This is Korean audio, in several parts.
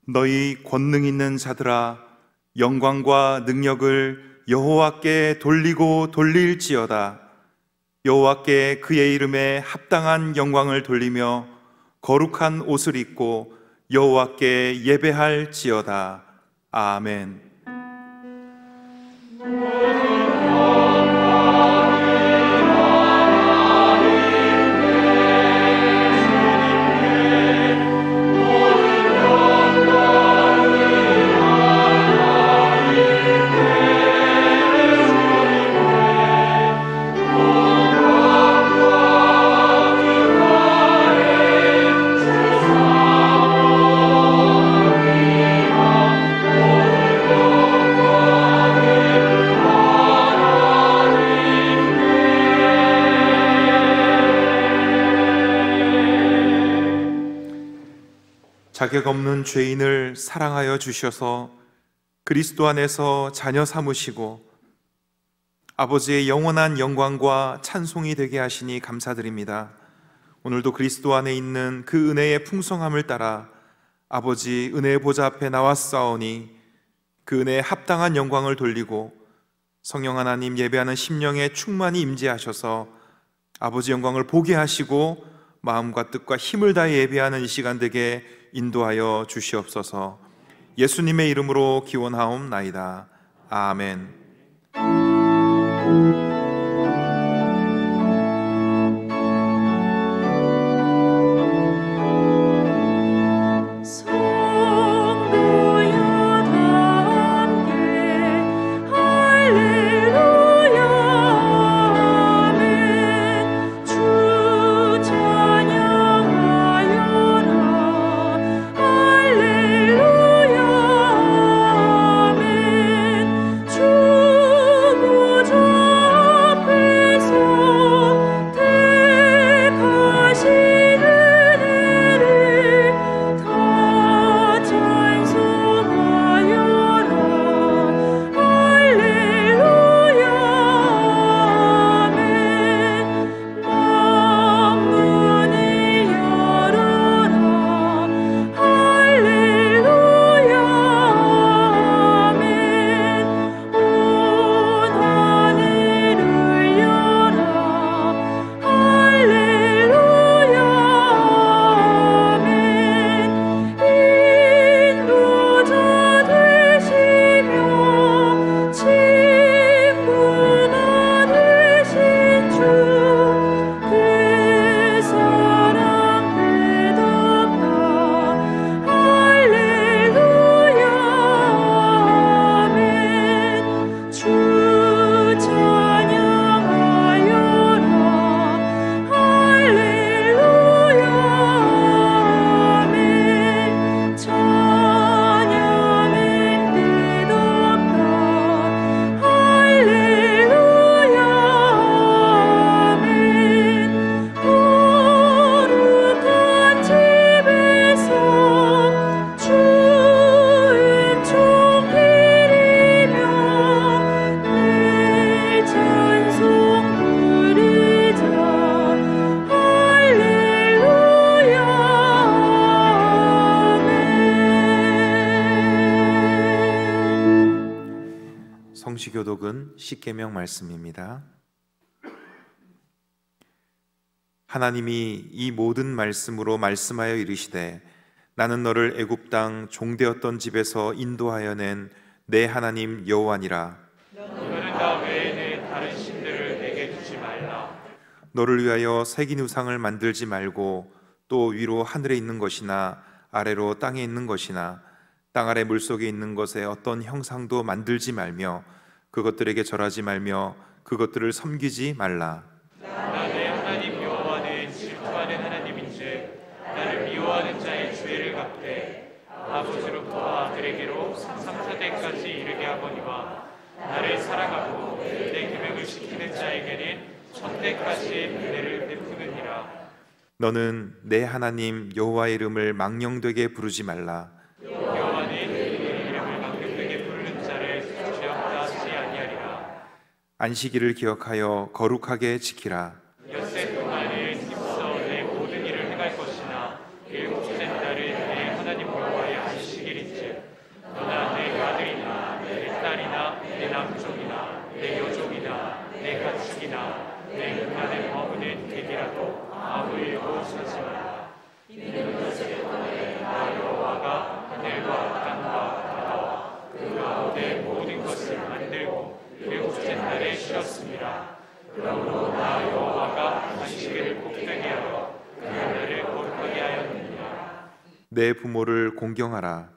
너희 권능 있는 자들아, 영광과 능력을 여호와께 돌리고 돌릴지어다. 여호와께 그의 이름에 합당한 영광을 돌리며 거룩한 옷을 입고 여호와께 예배할지어다. 아멘. 자격 없는 죄인을 사랑하여 주셔서 그리스도 안에서 자녀 삼으시고 아버지의 영원한 영광과 찬송이 되게 하시니 감사드립니다. 오늘도 그리스도 안에 있는 그 은혜의 풍성함을 따라 아버지 은혜의 보좌 앞에 나왔사오니 그 은혜에 합당한 영광을 돌리고 성령 하나님 예배하는 심령에 충만히 임재하셔서 아버지 영광을 보게 하시고 마음과 뜻과 힘을 다해 예배하는 이 시간 되게 인도하여 주시옵소서. 예수님의 이름으로 기원하옵나이다. 아멘. 성시교독은 십계명 말씀입니다. 하나님이 이 모든 말씀으로 말씀하여 이르시되 나는 너를 애굽 땅 종되었던 집에서 인도하여 낸 내 하나님 여호와니라. 너는 나 외에는 다른 신들을 내게 두지 말라. 너를 위하여 새긴 우상을 만들지 말고 또 위로 하늘에 있는 것이나 아래로 땅에 있는 것이나 땅 아래 물속에 있는 것에 어떤 형상도 만들지 말며 그것들에게 절하지 말며 그것들을 섬기지 말라. 나의 하나님 여호와는 질투하는 하나님인즉 나를 미워하는 자의 죄를 갚되 아버지로부터 아들에게로 삼삼사대까지 이르게 하거니와 나를 사랑하고 내 계명을 지키는 자에게는 천대까지 은혜를 베푸느니라. 너는 내 하나님 여호와의 이름을 망령되게 부르지 말라. 여호와는 그의 이름을 망령되게 부르는 자를 죄없다 하지 아니하리라. 안식일을 기억하여 거룩하게 지키라. 엿새 동안은 힘써 내 모든 일을 행할 것이나 일곱째 날은 내 하나님 여호와의 안식일이니 내 부모를 공경하라.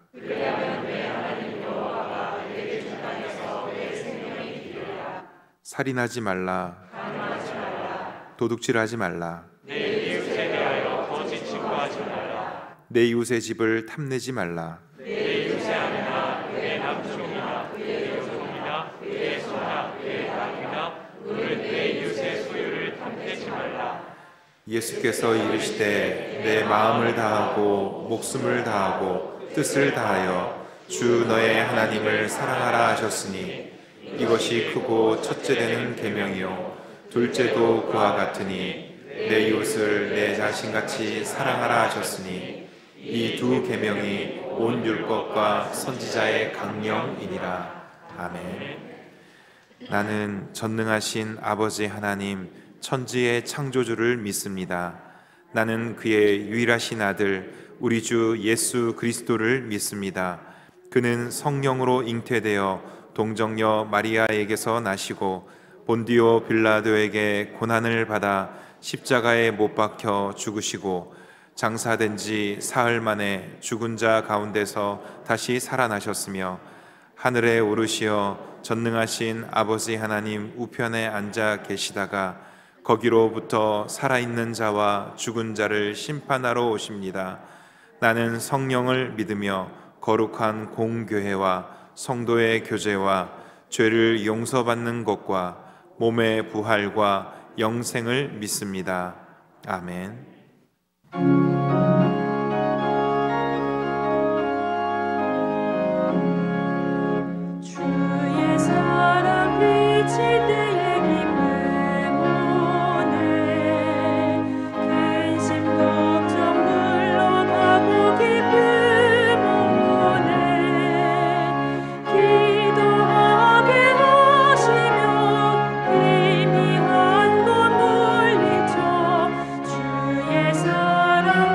살인하지 말라. 도둑질하지 말라. 내 이웃에 대하여 거짓 증거하지 말라. 내 이웃의 집을 탐내지 말라. 내 이웃의 아내나 그의 남종이나 그의 여종이나 그의 소나 그의 남이나 또는 내 이웃의 소유를 탐내지 말라. 예수께서 이르시되 내 마음을 다하고 목숨을 다하고 뜻을 다하여 주 너의 하나님을 사랑하라 하셨으니 이것이 크고 첫째 되는 계명이요 둘째도 그와 같으니 내 이웃을 내 자신같이 사랑하라 하셨으니 이 두 계명이 온 율법과 선지자의 강령이니라. 아멘. 나는 전능하신 아버지 하나님 천지의 창조주를 믿습니다. 나는 그의 유일하신 아들 우리 주 예수 그리스도를 믿습니다. 그는 성령으로 잉태되어 동정녀 마리아에게서 나시고 본디오 빌라도에게 고난을 받아 십자가에 못 박혀 죽으시고 장사된 지 사흘 만에 죽은 자 가운데서 다시 살아나셨으며 하늘에 오르시어 전능하신 아버지 하나님 우편에 앉아 계시다가 거기로부터 살아있는 자와 죽은 자를 심판하러 오십니다. 나는 성령을 믿으며 거룩한 공교회와 성도의 교제와 죄를 용서받는 것과 몸의 부활과 영생을 믿습니다. 아멘. 주의 사랑 비칠 때의 기쁨 오네 근심 걱정 물러가고 기쁨 오네 기도하게 하시며 희미한 곳 물리쳐 주의 사랑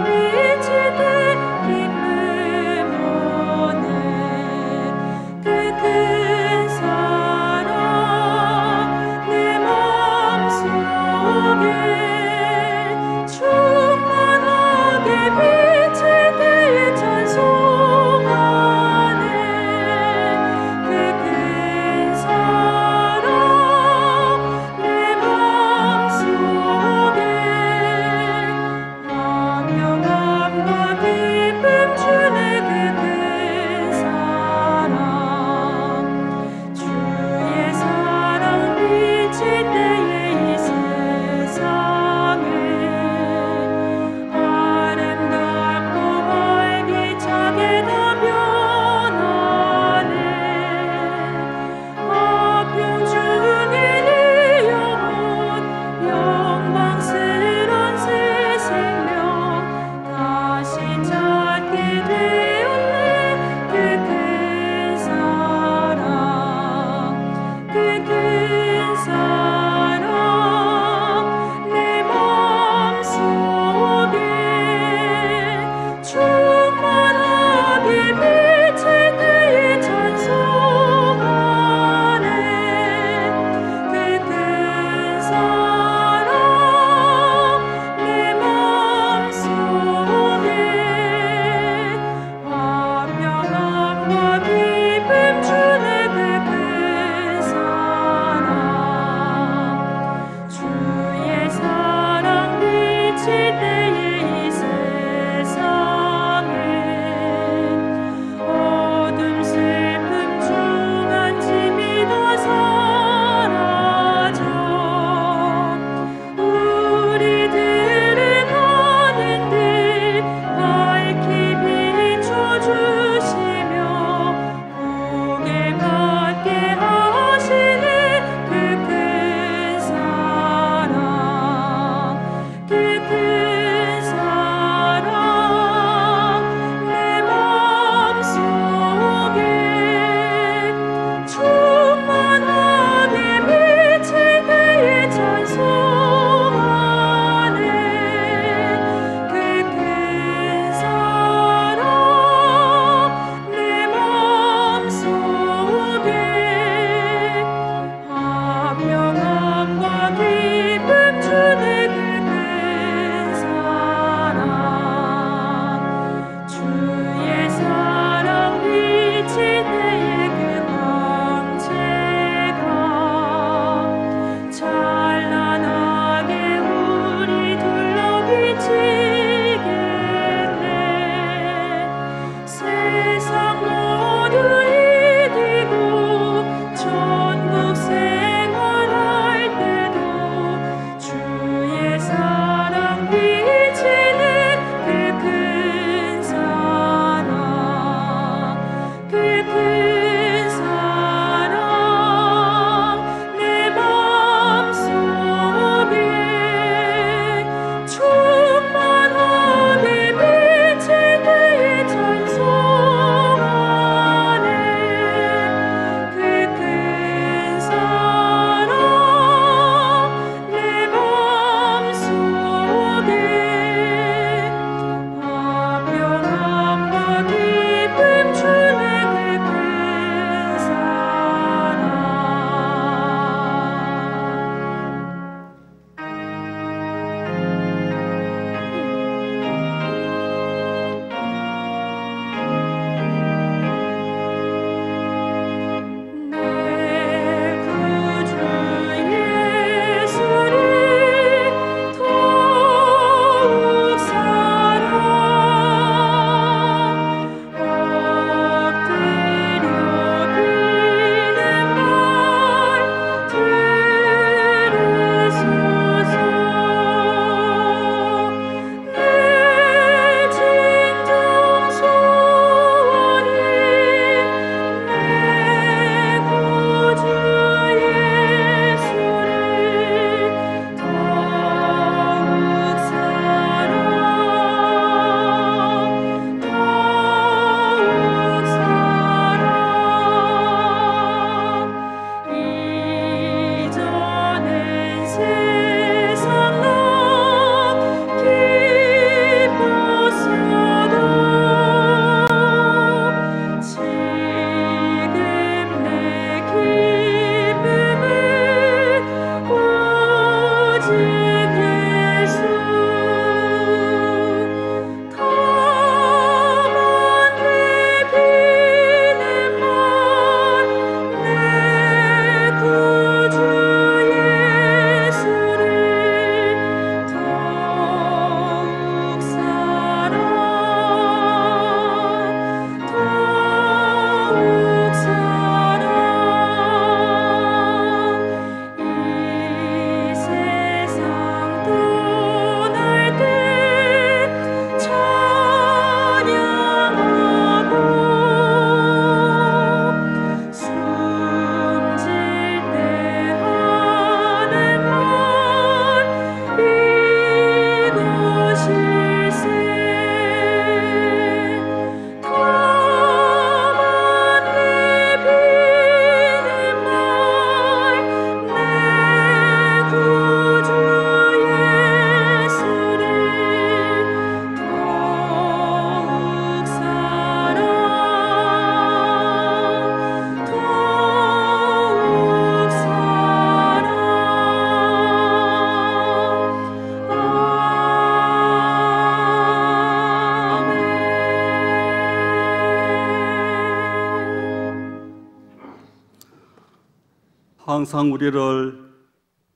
항상 우리를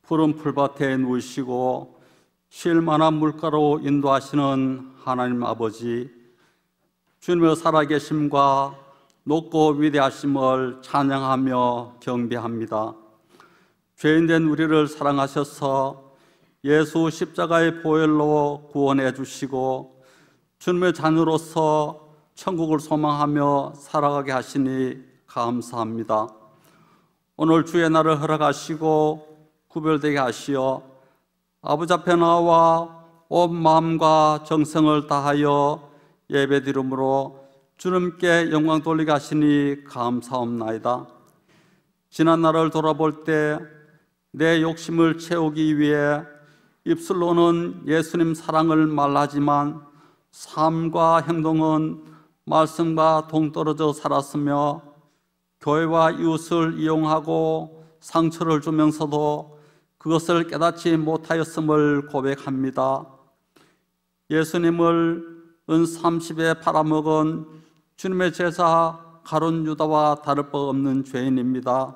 푸른 풀밭에 누이시고 쉴 만한 물가로 인도하시는 하나님 아버지, 주님의 살아계심과 높고 위대하심을 찬양하며 경배합니다. 죄인된 우리를 사랑하셔서 예수 십자가의 보혈로 구원해 주시고 주님의 자녀로서 천국을 소망하며 살아가게 하시니 감사합니다. 오늘 주의 날을 허락하시고 구별되게 하시어 아버지 앞에 나와 온 마음과 정성을 다하여 예배드림으로 주님께 영광 돌리게 하시니 감사옵나이다. 지난 날을 돌아볼 때 내 욕심을 채우기 위해 입술로는 예수님 사랑을 말하지만 삶과 행동은 말씀과 동떨어져 살았으며 교회와 이웃을 이용하고 상처를 주면서도 그것을 깨닫지 못하였음을 고백합니다. 예수님을 은 30에 팔아먹은 주님의 제자 가룟 유다와 다를 바 없는 죄인입니다.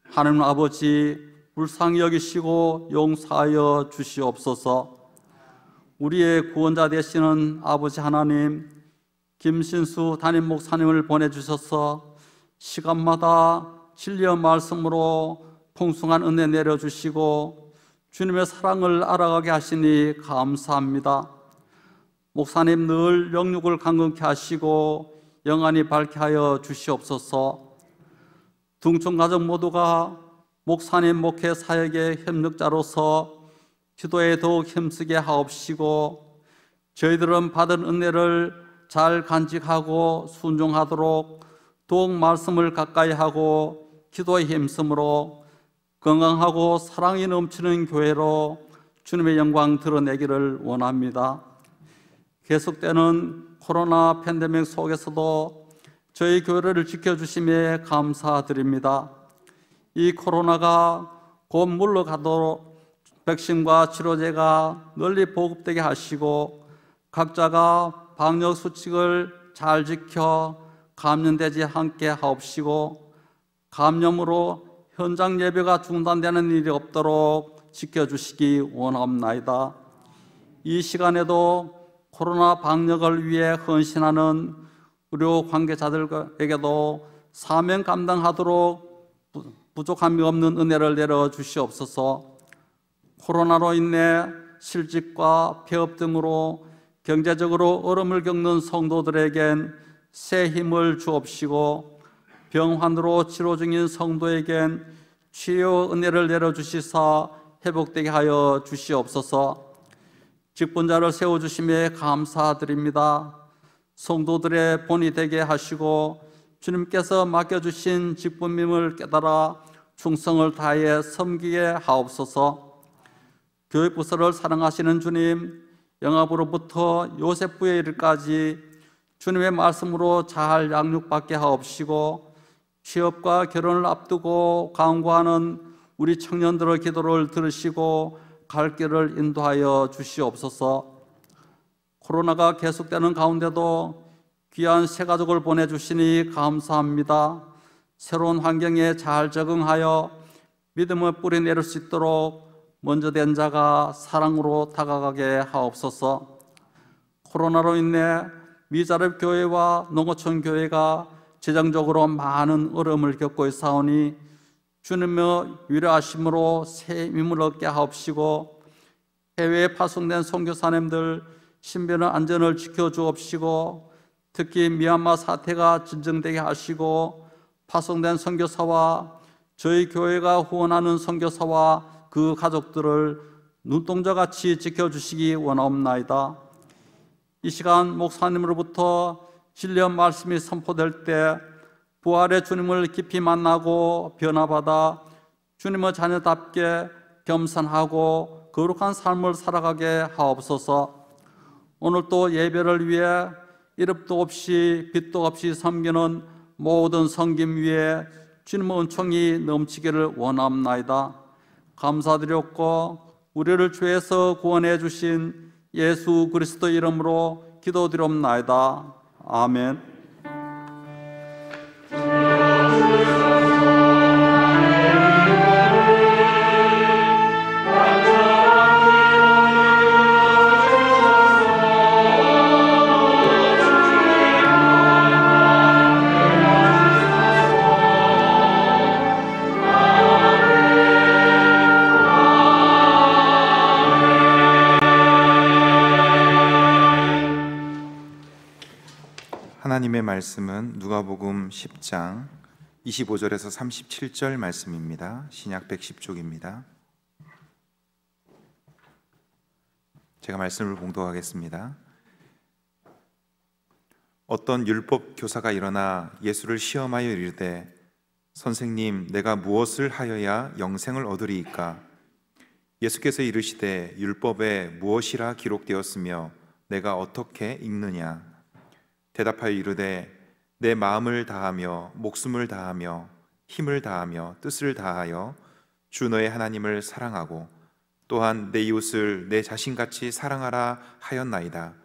하나님 아버지, 불쌍히 여기시고 용서하여 주시옵소서. 우리의 구원자 되시는 아버지 하나님, 김신수 담임 목사님을 보내주셔서 시간마다 진리의 말씀으로 풍성한 은혜 내려주시고 주님의 사랑을 알아가게 하시니 감사합니다. 목사님 늘 영육을 강건케 하시고 영안이 밝게 하여 주시옵소서. 둥촌 가족 모두가 목사님 목회 사역의 협력자로서 기도에 더욱 힘쓰게 하옵시고 저희들은 받은 은혜를 잘 간직하고 순종하도록 더욱 말씀을 가까이 하고 기도에 힘쓰므로 건강하고 사랑이 넘치는 교회로 주님의 영광 드러내기를 원합니다. 계속되는 코로나 팬데믹 속에서도 저희 교회를 지켜주심에 감사드립니다. 이 코로나가 곧 물러가도록 백신과 치료제가 널리 보급되게 하시고 각자가 방역 수칙을 잘 지켜 감염되지 않게 하옵시고 감염으로 현장 예배가 중단되는 일이 없도록 지켜주시기 원합니다. 이 시간에도 코로나 방역을 위해 헌신하는 의료 관계자들에게도 사명 감당하도록 부족함이 없는 은혜를 내려 주시옵소서. 코로나로 인해 실직과 폐업 등으로 경제적으로 어려움을 겪는 성도들에겐 새 힘을 주옵시고 병환으로 치료 중인 성도에겐 치유 은혜를 내려 주시사 회복되게 하여 주시옵소서. 직분자를 세워주심에 감사드립니다. 성도들의 본이 되게 하시고 주님께서 맡겨주신 직분임을 깨달아 충성을 다해 섬기게 하옵소서. 교육부서를 사랑하시는 주님, 영압으로부터 요셉부에 이르기까지 주님의 말씀으로 잘 양육받게 하옵시고 취업과 결혼을 앞두고 강구하는 우리 청년들의 기도를 들으시고 갈 길을 인도하여 주시옵소서. 코로나가 계속되는 가운데도 귀한 새 가족을 보내주시니 감사합니다. 새로운 환경에 잘 적응하여 믿음의 뿌리 내릴 수 있도록 먼저 된 자가 사랑으로 다가가게 하옵소서. 코로나로 인해 미자립 교회와 농어촌 교회가 재정적으로 많은 어려움을 겪고 있사오니 주님의 위로하심으로 새 힘을 얻게 하옵시고 해외에 파송된 선교사님들 신변의 안전을 지켜주옵시고 특히 미얀마 사태가 진정되게 하시고 파송된 선교사와 저희 교회가 후원하는 선교사와 그 가족들을 눈동자같이 지켜주시기 원하옵나이다. 이 시간 목사님으로부터 진리의 말씀이 선포될 때 부활의 주님을 깊이 만나고 변화받아 주님의 자녀답게 겸손하고 거룩한 삶을 살아가게 하옵소서. 오늘 또 예배를 위해 이름도 없이 빛도 없이 섬기는 모든 섬김 위에 주님의 은총이 넘치기를 원합나이다. 감사드렸고 우리를 죄에서 구원해 주신 예수 그리스도 이름으로 기도드리옵나이다. 아멘. 주여 주여 하나님의 말씀은 누가복음 10장 25절에서 37절 말씀입니다. 신약 110쪽입니다. 제가 말씀을 봉독하겠습니다. 어떤 율법 교사가 일어나 예수를 시험하여 이르되 선생님, 내가 무엇을 하여야 영생을 얻으리이까? 예수께서 이르시되 율법에 무엇이라 기록되었으며 내가 어떻게 읽느냐? 대답하여 이르되 내 마음을 다하며 목숨을 다하며 힘을 다하며 뜻을 다하여 주 너의 하나님을 사랑하고 또한 내 이웃을 내 자신같이 사랑하라 하였나이다.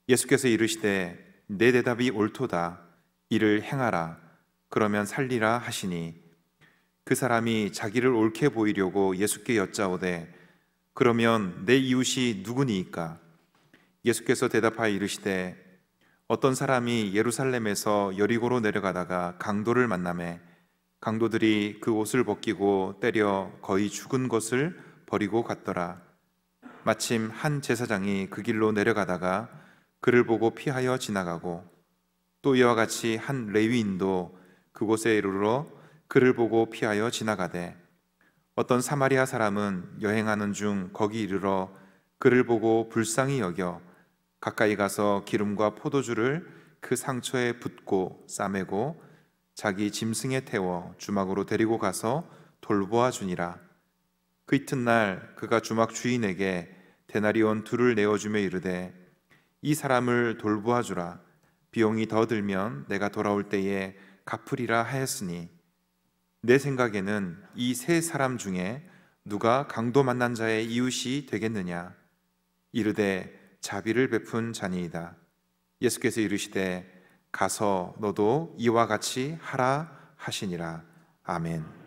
예수께서 이르시되 내 대답이 옳도다. 이를 행하라. 그러면 살리라 하시니 그 사람이 자기를 옳게 보이려고 예수께 여짜오되 그러면 내 이웃이 누구니이까? 예수께서 대답하여 이르시되 어떤 사람이 예루살렘에서 여리고로 내려가다가 강도를 만나매 강도들이 그 옷을 벗기고 때려 거의 죽은 것을 버리고 갔더라. 마침 한 제사장이 그 길로 내려가다가 그를 보고 피하여 지나가고 또 이와 같이 한 레위인도 그곳에 이르러 그를 보고 피하여 지나가되 어떤 사마리아 사람은 여행하는 중 거기 이르러 그를 보고 불쌍히 여겨 가까이 가서 기름과 포도주를 그 상처에 붓고 싸매고 자기 짐승에 태워 주막으로 데리고 가서 돌보아 주니라. 그 이튿날 그가 주막 주인에게 데나리온 2를 내어주며 이르되 이 사람을 돌보아 주라. 비용이 더 들면 내가 돌아올 때에 갚으리라 하였으니 내 생각에는 이 세 사람 중에 누가 강도 만난 자의 이웃이 되겠느냐? 이르되 자비를 베푼 자니이다. 예수께서 이르시되 가서 너도 이와 같이 하라 하시니라. 아멘.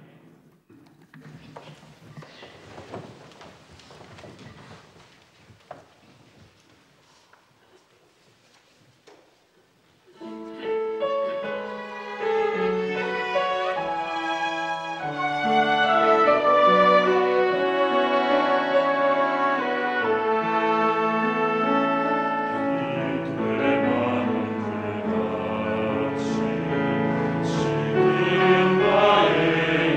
지금 나의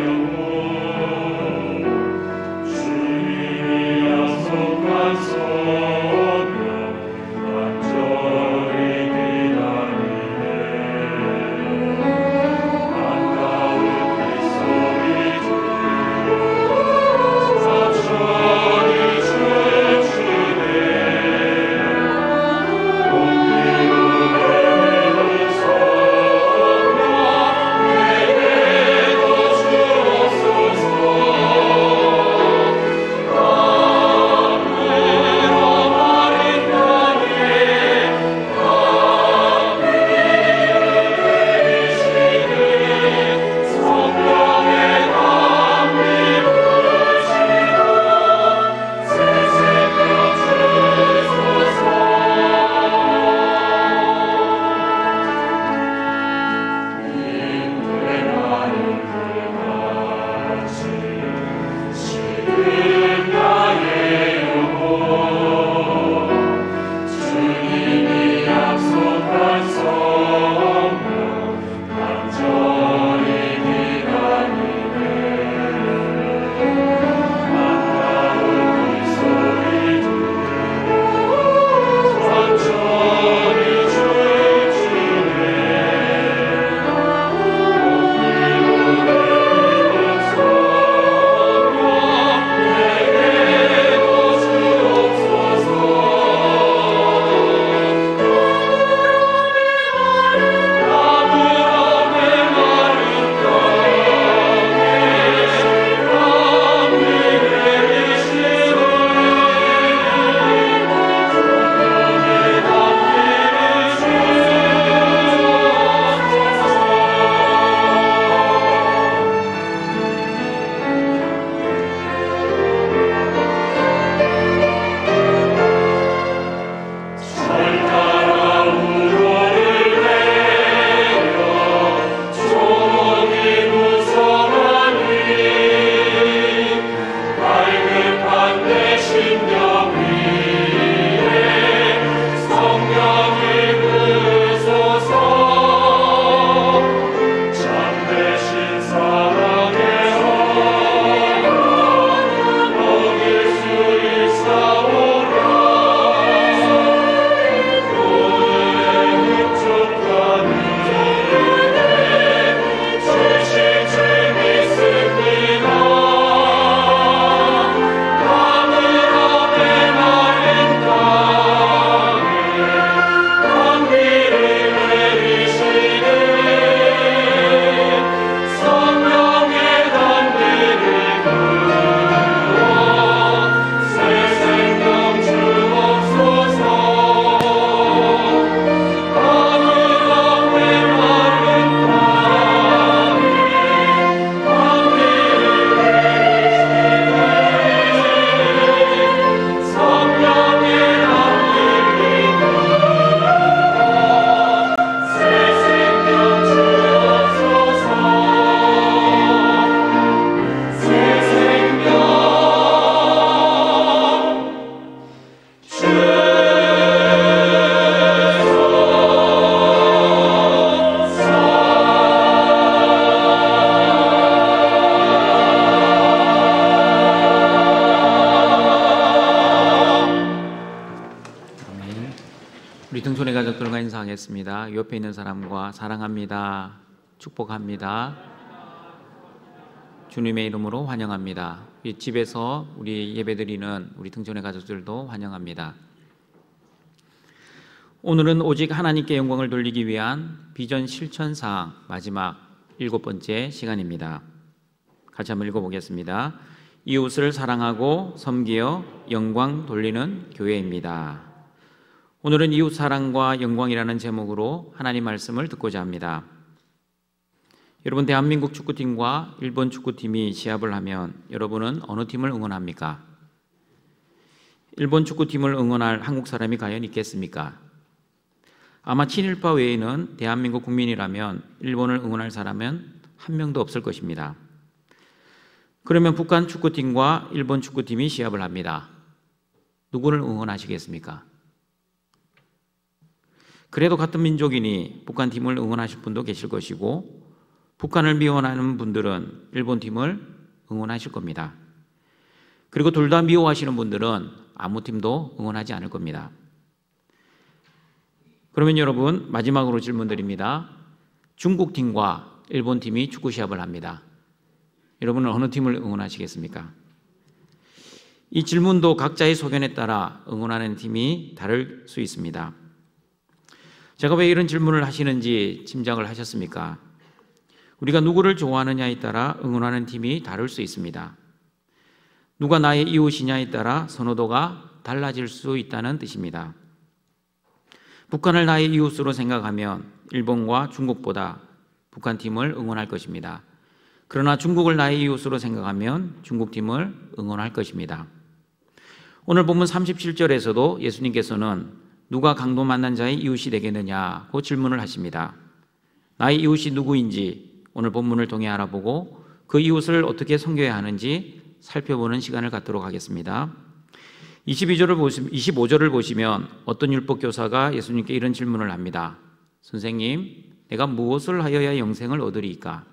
우리 등촌의 가족들과 인사하겠습니다. 옆에 있는 사람과 사랑합니다, 축복합니다, 주님의 이름으로 환영합니다. 집에서 우리 예배드리는 우리 등촌의 가족들도 환영합니다. 오늘은 오직 하나님께 영광을 돌리기 위한 비전 실천사항 마지막 7번째 시간입니다. 같이 한번 읽어보겠습니다. 이웃을 사랑하고 섬기어 영광 돌리는 교회입니다. 오늘은 이웃 사랑과 영광이라는 제목으로 하나님 말씀을 듣고자 합니다. 여러분, 대한민국 축구팀과 일본 축구팀이 시합을 하면 여러분은 어느 팀을 응원합니까? 일본 축구팀을 응원할 한국 사람이 과연 있겠습니까? 아마 친일파 외에는 대한민국 국민이라면 일본을 응원할 사람은 한 명도 없을 것입니다. 그러면 북한 축구팀과 일본 축구팀이 시합을 합니다. 누구를 응원하시겠습니까? 그래도 같은 민족이니 북한 팀을 응원하실 분도 계실 것이고, 북한을 미워하는 분들은 일본 팀을 응원하실 겁니다. 그리고 둘 다 미워하시는 분들은 아무 팀도 응원하지 않을 겁니다. 그러면 여러분, 마지막으로 질문드립니다. 중국 팀과 일본 팀이 축구 시합을 합니다. 여러분은 어느 팀을 응원하시겠습니까? 이 질문도 각자의 소견에 따라 응원하는 팀이 다를 수 있습니다. 제가 왜 이런 질문을 하시는지 짐작을 하셨습니까? 우리가 누구를 좋아하느냐에 따라 응원하는 팀이 다를 수 있습니다. 누가 나의 이웃이냐에 따라 선호도가 달라질 수 있다는 뜻입니다. 북한을 나의 이웃으로 생각하면 일본과 중국보다 북한 팀을 응원할 것입니다. 그러나 중국을 나의 이웃으로 생각하면 중국팀을 응원할 것입니다. 오늘 본문 37절에서도 예수님께서는 누가 강도 만난 자의 이웃이 되겠느냐고 질문을 하십니다. 나의 이웃이 누구인지 오늘 본문을 통해 알아보고 그 이웃을 어떻게 섬겨야 하는지 살펴보는 시간을 갖도록 하겠습니다. 25절을 보시면 어떤 율법교사가 예수님께 이런 질문을 합니다. 선생님, 내가 무엇을 하여야 영생을 얻으리이까?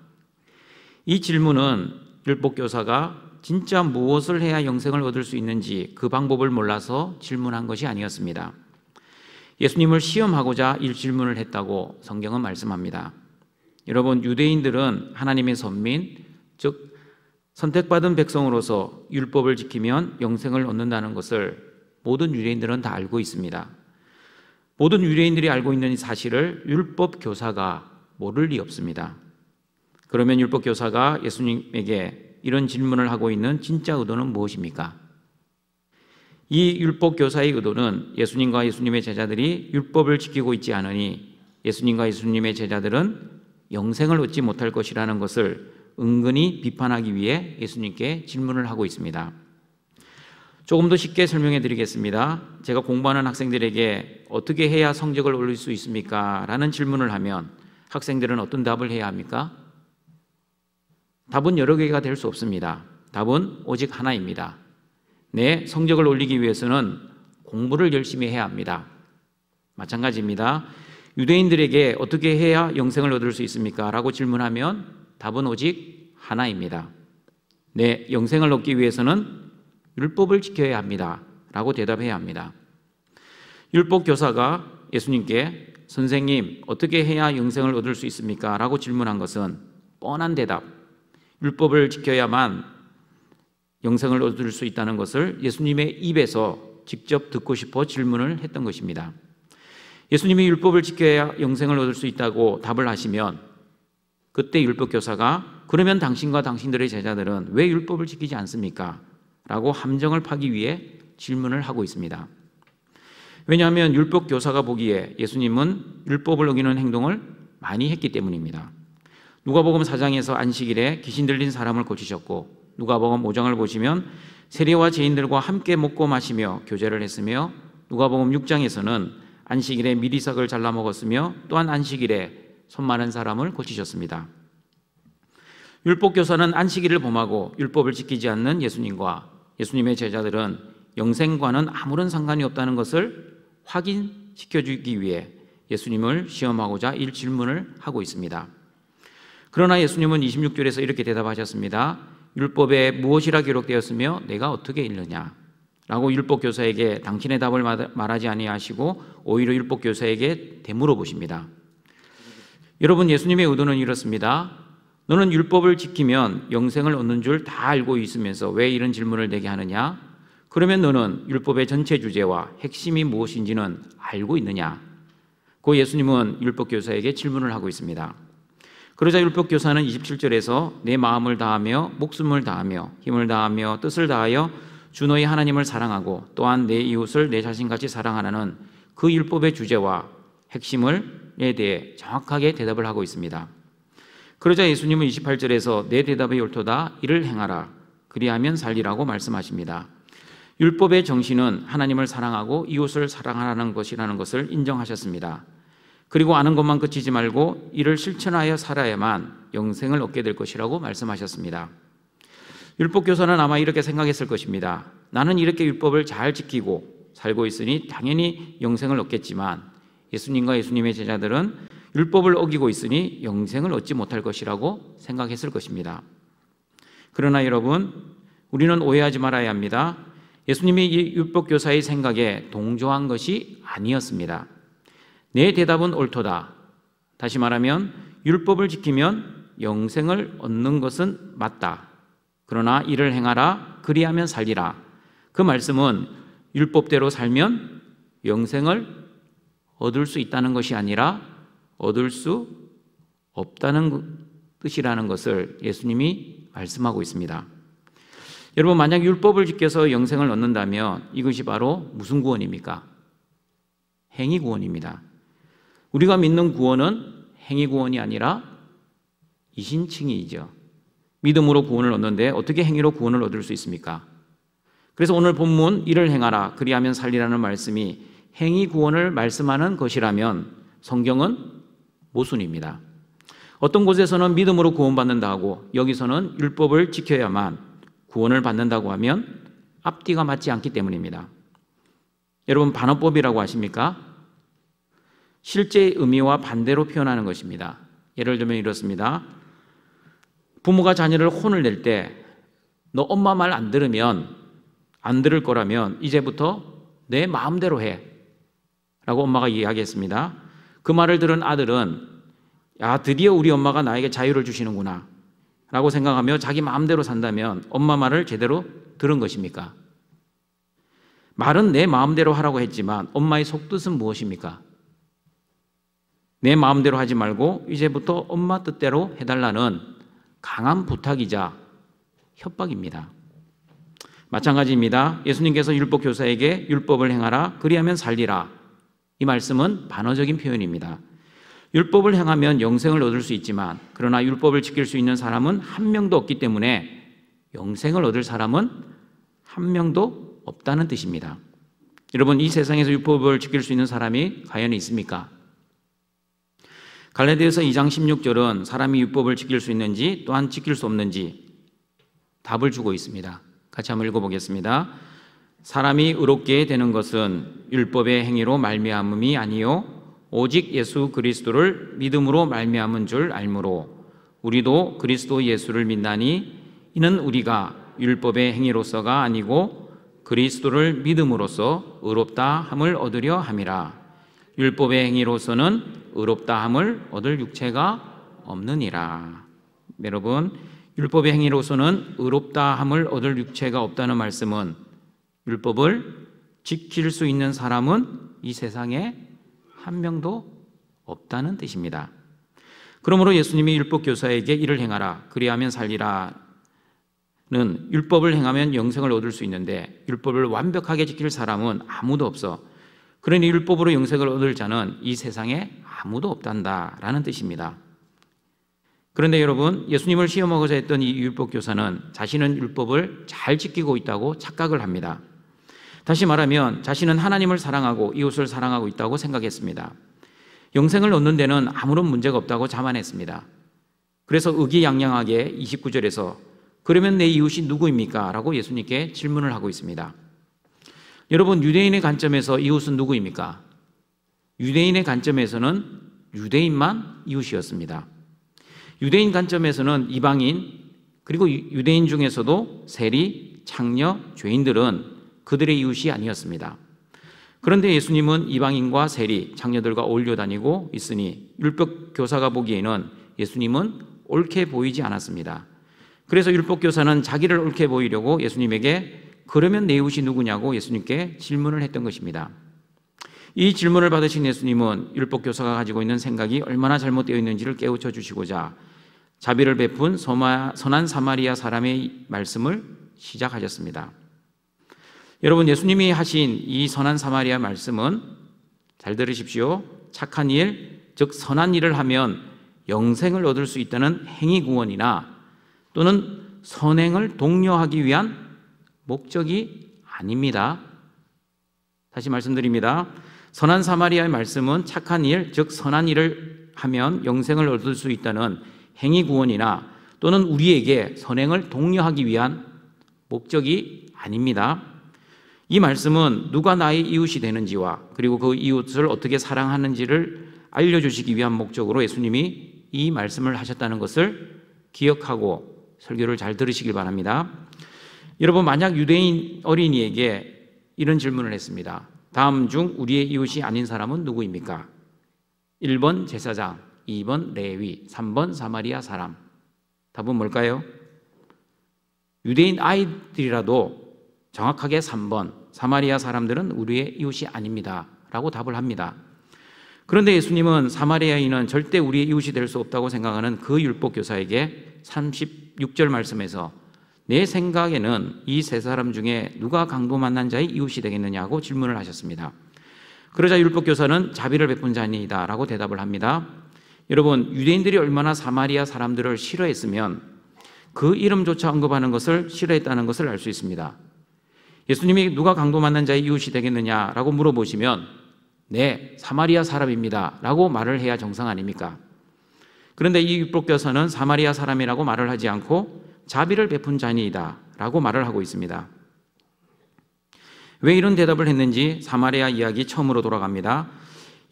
이 질문은 율법교사가 진짜 무엇을 해야 영생을 얻을 수 있는지 그 방법을 몰라서 질문한 것이 아니었습니다. 예수님을 시험하고자 이 질문을 했다고 성경은 말씀합니다. 여러분, 유대인들은 하나님의 선민, 즉 선택받은 백성으로서 율법을 지키면 영생을 얻는다는 것을 모든 유대인들은 다 알고 있습니다. 모든 유대인들이 알고 있는 이 사실을 율법 교사가 모를 리 없습니다. 그러면 율법 교사가 예수님에게 이런 질문을 하고 있는 진짜 의도는 무엇입니까? 이 율법 교사의 의도는 예수님과 예수님의 제자들이 율법을 지키고 있지 않으니 예수님과 예수님의 제자들은 영생을 얻지 못할 것이라는 것을 은근히 비판하기 위해 예수님께 질문을 하고 있습니다. 조금 더 쉽게 설명해 드리겠습니다. 제가 공부하는 학생들에게 어떻게 해야 성적을 올릴 수 있습니까? 라는 질문을 하면 학생들은 어떤 답을 해야 합니까? 답은 여러 개가 될 수 없습니다. 답은 오직 하나입니다. 내 성적을 올리기 위해서는 공부를 열심히 해야 합니다. 마찬가지입니다. 유대인들에게 어떻게 해야 영생을 얻을 수 있습니까? 라고 질문하면 답은 오직 하나입니다. 내 영생을 얻기 위해서는 율법을 지켜야 합니다. 라고 대답해야 합니다. 율법 교사가 예수님께 선생님, 어떻게 해야 영생을 얻을 수 있습니까? 라고 질문한 것은 뻔한 대답, 율법을 지켜야만 영생을 얻을 수 있다는 것을 예수님의 입에서 직접 듣고 싶어 질문을 했던 것입니다. 예수님이 율법을 지켜야 영생을 얻을 수 있다고 답을 하시면 그때 율법교사가 그러면 당신과 당신들의 제자들은 왜 율법을 지키지 않습니까? 라고 함정을 파기 위해 질문을 하고 있습니다. 왜냐하면 율법교사가 보기에 예수님은 율법을 어기는 행동을 많이 했기 때문입니다. 누가복음 4장에서 안식일에 귀신 들린 사람을 고치셨고, 누가복음 5장을 보시면 세리와 죄인들과 함께 먹고 마시며 교제를 했으며, 누가복음 6장에서는 안식일에 미리삭을 잘라 먹었으며, 또한 안식일에 손 마른 사람을 고치셨습니다. 율법교사는 안식일을 범하고 율법을 지키지 않는 예수님과 예수님의 제자들은 영생과는 아무런 상관이 없다는 것을 확인시켜주기 위해 예수님을 시험하고자 이 질문을 하고 있습니다. 그러나 예수님은 26절에서 이렇게 대답하셨습니다. 율법에 무엇이라 기록되었으며 내가 어떻게 읽느냐? 라고 율법교사에게 당신의 답을 말하지 아니하시고 오히려 율법교사에게 되물어 보십니다. 여러분, 예수님의 의도는 이렇습니다. 너는 율법을 지키면 영생을 얻는 줄 다 알고 있으면서 왜 이런 질문을 내게 하느냐? 그러면 너는 율법의 전체 주제와 핵심이 무엇인지는 알고 있느냐? 그 예수님은 율법교사에게 질문을 하고 있습니다. 그러자 율법교사는 27절에서 내 마음을 다하며 목숨을 다하며 힘을 다하며 뜻을 다하여 주 너희 하나님을 사랑하고 또한 내 이웃을 내 자신같이 사랑하라는 그 율법의 주제와 핵심에 대해 정확하게 대답을 하고 있습니다. 그러자 예수님은 28절에서 내 대답이 옳도다, 이를 행하라, 그리하면 살리라고 말씀하십니다. 율법의 정신은 하나님을 사랑하고 이웃을 사랑하라는 것이라는 것을 인정하셨습니다. 그리고 아는 것만 그치지 말고 이를 실천하여 살아야만 영생을 얻게 될 것이라고 말씀하셨습니다. 율법교사는 아마 이렇게 생각했을 것입니다. 나는 이렇게 율법을 잘 지키고 살고 있으니 당연히 영생을 얻겠지만 예수님과 예수님의 제자들은 율법을 어기고 있으니 영생을 얻지 못할 것이라고 생각했을 것입니다. 그러나 여러분, 우리는 오해하지 말아야 합니다. 예수님이 이 율법교사의 생각에 동조한 것이 아니었습니다. 내 대답은 옳도다. 다시 말하면 율법을 지키면 영생을 얻는 것은 맞다. 그러나 이를 행하라, 그리하면 살리라. 그 말씀은 율법대로 살면 영생을 얻을 수 있다는 것이 아니라 얻을 수 없다는 뜻이라는 것을 예수님이 말씀하고 있습니다. 여러분, 만약 율법을 지켜서 영생을 얻는다면 이것이 바로 무슨 구원입니까? 행위 구원입니다. 우리가 믿는 구원은 행위 구원이 아니라 이신칭의이죠. 믿음으로 구원을 얻는데 어떻게 행위로 구원을 얻을 수 있습니까? 그래서 오늘 본문 이를 행하라, 그리하면 살리라는 말씀이 행위 구원을 말씀하는 것이라면 성경은 모순입니다. 어떤 곳에서는 믿음으로 구원받는다 하고 여기서는 율법을 지켜야만 구원을 받는다고 하면 앞뒤가 맞지 않기 때문입니다. 여러분, 반어법이라고 아십니까? 실제 의미와 반대로 표현하는 것입니다. 예를 들면 이렇습니다. 부모가 자녀를 혼을 낼 때 너 엄마 말 안 들으면, 안 들을 거라면 이제부터 내 마음대로 해 라고 엄마가 이야기했습니다. 그 말을 들은 아들은 야, 드디어 우리 엄마가 나에게 자유를 주시는구나 라고 생각하며 자기 마음대로 산다면 엄마 말을 제대로 들은 것입니까? 말은 내 마음대로 하라고 했지만 엄마의 속뜻은 무엇입니까? 내 마음대로 하지 말고 이제부터 엄마 뜻대로 해달라는 강한 부탁이자 협박입니다. 마찬가지입니다. 예수님께서 율법교사에게 율법을 행하라, 그리하면 살리라. 이 말씀은 반어적인 표현입니다. 율법을 행하면 영생을 얻을 수 있지만 그러나 율법을 지킬 수 있는 사람은 한 명도 없기 때문에 영생을 얻을 사람은 한 명도 없다는 뜻입니다. 여러분, 이 세상에서 율법을 지킬 수 있는 사람이 과연 있습니까? 갈라디아서 2장 16절은 사람이 율법을 지킬 수 있는지 또한 지킬 수 없는지 답을 주고 있습니다. 같이 한번 읽어보겠습니다. 사람이 의롭게 되는 것은 율법의 행위로 말미암음이 아니요 오직 예수 그리스도를 믿음으로 말미암은 줄 알므로 우리도 그리스도 예수를 믿나니 이는 우리가 율법의 행위로서가 아니고 그리스도를 믿음으로써 의롭다 함을 얻으려 함이라. 율법의 행위로서는 의롭다 함을 얻을 육체가 없느니라. 여러분, 율법의 행위로서는 의롭다 함을 얻을 육체가 없다는 말씀은 율법을 지킬 수 있는 사람은 이 세상에 한 명도 없다는 뜻입니다. 그러므로 예수님이 율법교사에게 이를 행하라, 그리하면 살리라는 율법을 행하면 영생을 얻을 수 있는데 율법을 완벽하게 지킬 사람은 아무도 없어. 그러니 율법으로 영생을 얻을 자는 이 세상에 아무도 없단다라는 뜻입니다. 그런데 여러분, 예수님을 시험하고자 했던 이 율법교사는 자신은 율법을 잘 지키고 있다고 착각을 합니다. 다시 말하면 자신은 하나님을 사랑하고 이웃을 사랑하고 있다고 생각했습니다. 영생을 얻는 데는 아무런 문제가 없다고 자만했습니다. 그래서 의기양양하게 29절에서 그러면 내 이웃이 누구입니까? 라고 예수님께 질문을 하고 있습니다. 여러분, 유대인의 관점에서 이웃은 누구입니까? 유대인의 관점에서는 유대인만 이웃이었습니다. 유대인 관점에서는 이방인 그리고 유대인 중에서도 세리, 창녀, 죄인들은 그들의 이웃이 아니었습니다. 그런데 예수님은 이방인과 세리, 장녀들과 어울려 다니고 있으니 율법 교사가 보기에는 예수님은 옳게 보이지 않았습니다. 그래서 율법 교사는 자기를 옳게 보이려고 예수님에게 그러면 내 이웃이 누구냐고 예수님께 질문을 했던 것입니다. 이 질문을 받으신 예수님은 율법 교사가 가지고 있는 생각이 얼마나 잘못되어 있는지를 깨우쳐 주시고자 자비를 베푼 선한 사마리아 사람의 말씀을 시작하셨습니다. 여러분, 예수님이 하신 이 선한 사마리아 말씀은 잘 들으십시오. 착한 일, 즉 선한 일을 하면 영생을 얻을 수 있다는 행위 구원이나 또는 선행을 독려하기 위한 목적이 아닙니다. 다시 말씀드립니다. 선한 사마리아의 말씀은 착한 일, 즉 선한 일을 하면 영생을 얻을 수 있다는 행위 구원이나 또는 우리에게 선행을 독려하기 위한 목적이 아닙니다. 이 말씀은 누가 나의 이웃이 되는지와 그리고 그 이웃을 어떻게 사랑하는지를 알려주시기 위한 목적으로 예수님이 이 말씀을 하셨다는 것을 기억하고 설교를 잘 들으시길 바랍니다. 여러분, 만약 유대인 어린이에게 이런 질문을 했습니다. 다음 중 우리의 이웃이 아닌 사람은 누구입니까? 1번 제사장, 2번 레위, 3번 사마리아 사람. 답은 뭘까요? 유대인 아이들이라도 정확하게 3번, 사마리아 사람들은 우리의 이웃이 아닙니다 라고 답을 합니다. 그런데 예수님은 사마리아인은 절대 우리의 이웃이 될 수 없다고 생각하는 그 율법 교사에게 36절 말씀에서 내 생각에는 이 세 사람 중에 누가 강도 만난 자의 이웃이 되겠느냐고 질문을 하셨습니다. 그러자 율법 교사는 자비를 베푼 자니이다 라고 대답을 합니다. 여러분, 유대인들이 얼마나 사마리아 사람들을 싫어했으면 그 이름조차 언급하는 것을 싫어했다는 것을 알 수 있습니다. 예수님이 누가 강도 만난 자의 이웃이 되겠느냐라고 물어보시면 네, 사마리아 사람입니다 라고 말을 해야 정상 아닙니까? 그런데 이 율법교사는 사마리아 사람이라고 말을 하지 않고 자비를 베푼 자니이다 라고 말을 하고 있습니다. 왜 이런 대답을 했는지 사마리아 이야기 처음으로 돌아갑니다.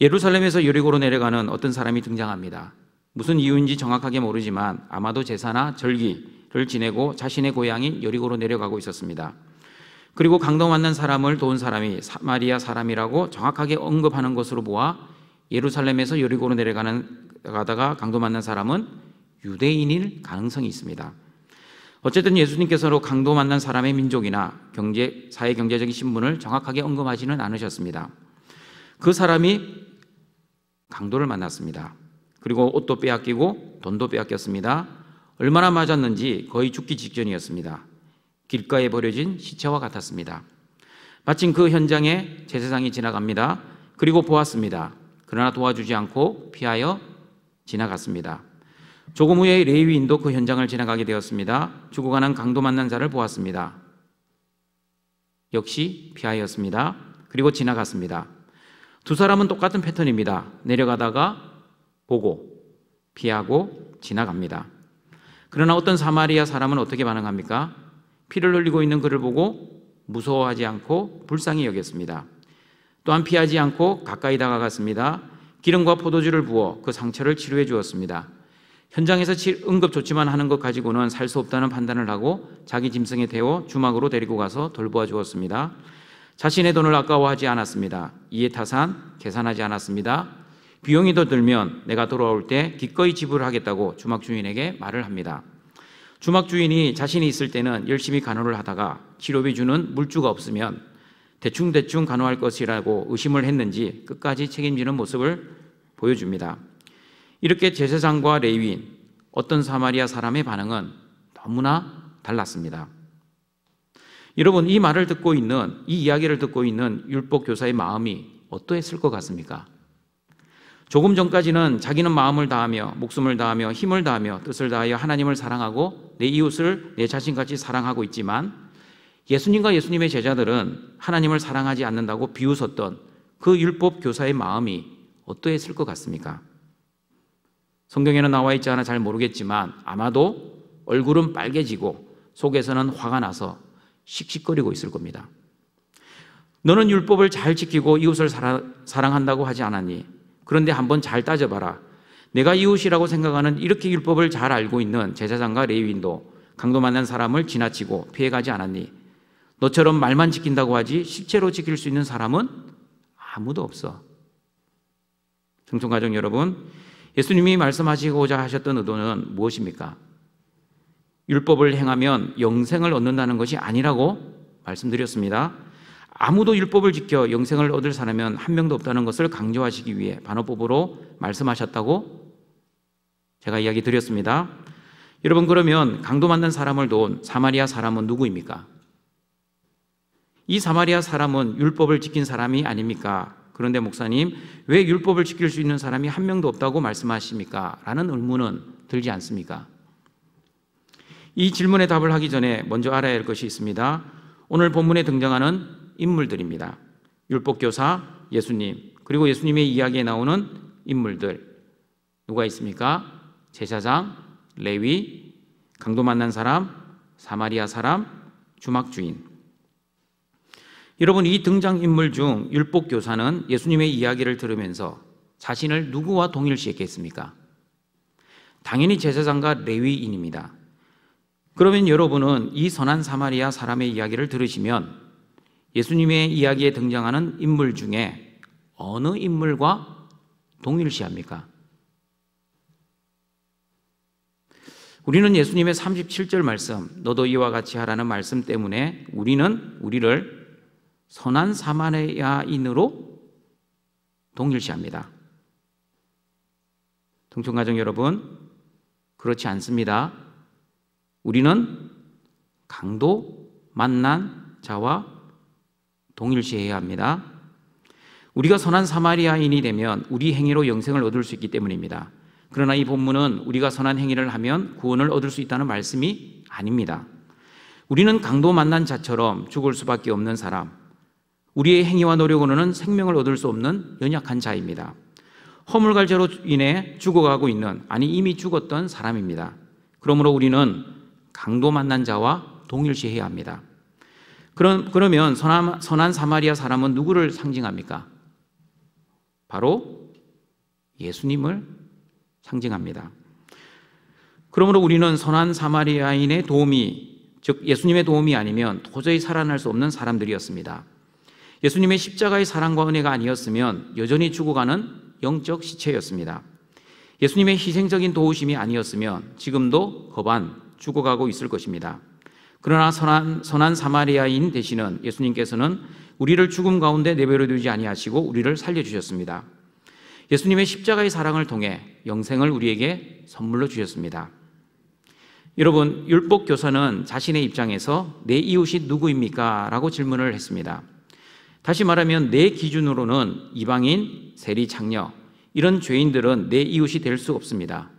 예루살렘에서 여리고로 내려가는 어떤 사람이 등장합니다. 무슨 이유인지 정확하게 모르지만 아마도 제사나 절기를 지내고 자신의 고향인 여리고로 내려가고 있었습니다. 그리고 강도 만난 사람을 도운 사람이 사마리아 사람이라고 정확하게 언급하는 것으로 보아 예루살렘에서 여리고로 내려가다가 강도 만난 사람은 유대인일 가능성이 있습니다. 어쨌든 예수님께서는 강도 만난 사람의 민족이나 사회 경제적인 신분을 정확하게 언급하지는 않으셨습니다. 그 사람이 강도를 만났습니다. 그리고 옷도 빼앗기고 돈도 빼앗겼습니다. 얼마나 맞았는지 거의 죽기 직전이었습니다. 길가에 버려진 시체와 같았습니다. 마침 그 현장에 제사장이 지나갑니다. 그리고 보았습니다. 그러나 도와주지 않고 피하여 지나갔습니다. 조금 후에 레위인도 그 현장을 지나가게 되었습니다. 죽어가는 강도 만난 자를 보았습니다. 역시 피하였습니다. 그리고 지나갔습니다. 두 사람은 똑같은 패턴입니다. 내려가다가 보고 피하고 지나갑니다. 그러나 어떤 사마리아 사람은 어떻게 반응합니까? 피를 흘리고 있는 그를 보고 무서워하지 않고 불쌍히 여겼습니다. 또한 피하지 않고 가까이 다가갔습니다. 기름과 포도주를 부어 그 상처를 치료해 주었습니다. 현장에서 응급조치만 하는 것 가지고는 살 수 없다는 판단을 하고 자기 짐승에 태워 주막으로 데리고 가서 돌보아 주었습니다. 자신의 돈을 아까워하지 않았습니다. 이에 타산, 계산하지 않았습니다. 비용이 더 들면 내가 돌아올 때 기꺼이 지불하겠다고 주막 주인에게 말을 합니다. 주막 주인이 자신이 있을 때는 열심히 간호를 하다가 치료비 주는 물주가 없으면 대충 간호할 것이라고 의심을 했는지 끝까지 책임지는 모습을 보여줍니다. 이렇게 제사장과 레위인, 어떤 사마리아 사람의 반응은 너무나 달랐습니다. 여러분, 이 말을 듣고 있는, 이 이야기를 듣고 있는 율법 교사의 마음이 어떠했을 것 같습니까? 조금 전까지는 자기는 마음을 다하며 목숨을 다하며 힘을 다하며 뜻을 다하여 하나님을 사랑하고 내 이웃을 내 자신같이 사랑하고 있지만 예수님과 예수님의 제자들은 하나님을 사랑하지 않는다고 비웃었던 그 율법 교사의 마음이 어떠했을 것 같습니까? 성경에는 나와 있지 않아 잘 모르겠지만 아마도 얼굴은 빨개지고 속에서는 화가 나서 씩씩거리고 있을 겁니다. 너는 율법을 잘 지키고 이웃을 사랑한다고 하지 않았니? 그런데 한번 잘 따져봐라. 내가 이웃이라고 생각하는 이렇게 율법을 잘 알고 있는 제사장과 레위인도 강도 만난 사람을 지나치고 피해가지 않았니? 너처럼 말만 지킨다고 하지 실제로 지킬 수 있는 사람은 아무도 없어. 청청가족 여러분, 예수님이 말씀하시고자 하셨던 의도는 무엇입니까? 율법을 행하면 영생을 얻는다는 것이 아니라고 말씀드렸습니다. 아무도 율법을 지켜 영생을 얻을 사람은 한 명도 없다는 것을 강조하시기 위해 반어법으로 말씀하셨다고 제가 이야기 드렸습니다. 여러분, 그러면 강도 만난 사람을 도운 사마리아 사람은 누구입니까? 이 사마리아 사람은 율법을 지킨 사람이 아닙니까? 그런데 목사님, 왜 율법을 지킬 수 있는 사람이 한 명도 없다고 말씀하십니까? 라는 의문은 들지 않습니까? 이 질문에 답을 하기 전에 먼저 알아야 할 것이 있습니다. 오늘 본문에 등장하는 인물들입니다. 율법교사, 예수님, 그리고 예수님의 이야기에 나오는 인물들 누가 있습니까? 제사장, 레위, 강도 만난 사람, 사마리아 사람, 주막주인. 여러분, 이 등장인물 중 율법교사는 예수님의 이야기를 들으면서 자신을 누구와 동일시했겠습니까? 당연히 제사장과 레위인입니다. 그러면 여러분은 이 선한 사마리아 사람의 이야기를 들으시면 예수님의 이야기에 등장하는 인물 중에 어느 인물과 동일시합니까? 우리는 예수님의 37절 말씀, 너도 이와 같이 하라는 말씀 때문에 우리를 선한 사마리아인으로 동일시합니다. 동청가족 여러분, 그렇지 않습니다. 우리는 강도 만난 자와 동일시해야 합니다. 우리가 선한 사마리아인이 되면 우리 행위로 영생을 얻을 수 있기 때문입니다. 그러나 이 본문은 우리가 선한 행위를 하면 구원을 얻을 수 있다는 말씀이 아닙니다. 우리는 강도 만난 자처럼 죽을 수밖에 없는 사람, 우리의 행위와 노력으로는 생명을 얻을 수 없는 연약한 자입니다. 허물갈죄로 인해 죽어가고 있는, 아니 이미 죽었던 사람입니다. 그러므로 우리는 강도 만난 자와 동일시해야 합니다. 그러면 선한 사마리아 사람은 누구를 상징합니까? 바로 예수님을 상징합니다. 그러므로 우리는 선한 사마리아인의 도움이, 즉 예수님의 도움이 아니면 도저히 살아날 수 없는 사람들이었습니다. 예수님의 십자가의 사랑과 은혜가 아니었으면 여전히 죽어가는 영적 시체였습니다. 예수님의 희생적인 도우심이 아니었으면 지금도 거반 죽어가고 있을 것입니다. 그러나 선한 사마리아인 되시는 예수님께서는 우리를 죽음 가운데 내버려 두지 아니하시고 우리를 살려주셨습니다. 예수님의 십자가의 사랑을 통해 영생을 우리에게 선물로 주셨습니다. 여러분, 율법교사는 자신의 입장에서 내 이웃이 누구입니까? 라고 질문을 했습니다. 다시 말하면 내 기준으로는 이방인, 세리, 창녀, 이런 죄인들은 내 이웃이 될 수 없습니다.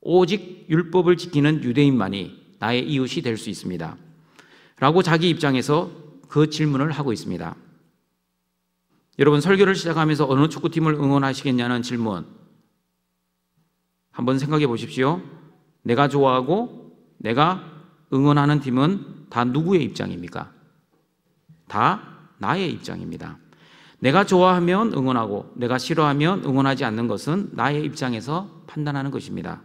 오직 율법을 지키는 유대인만이 나의 이웃이 될 수 있습니다. 라고 자기 입장에서 그 질문을 하고 있습니다. 여러분, 설교를 시작하면서 어느 축구팀을 응원하시겠냐는 질문 한번 생각해 보십시오. 내가 좋아하고 내가 응원하는 팀은 다 누구의 입장입니까? 다 나의 입장입니다. 내가 좋아하면 응원하고 내가 싫어하면 응원하지 않는 것은 나의 입장에서 판단하는 것입니다.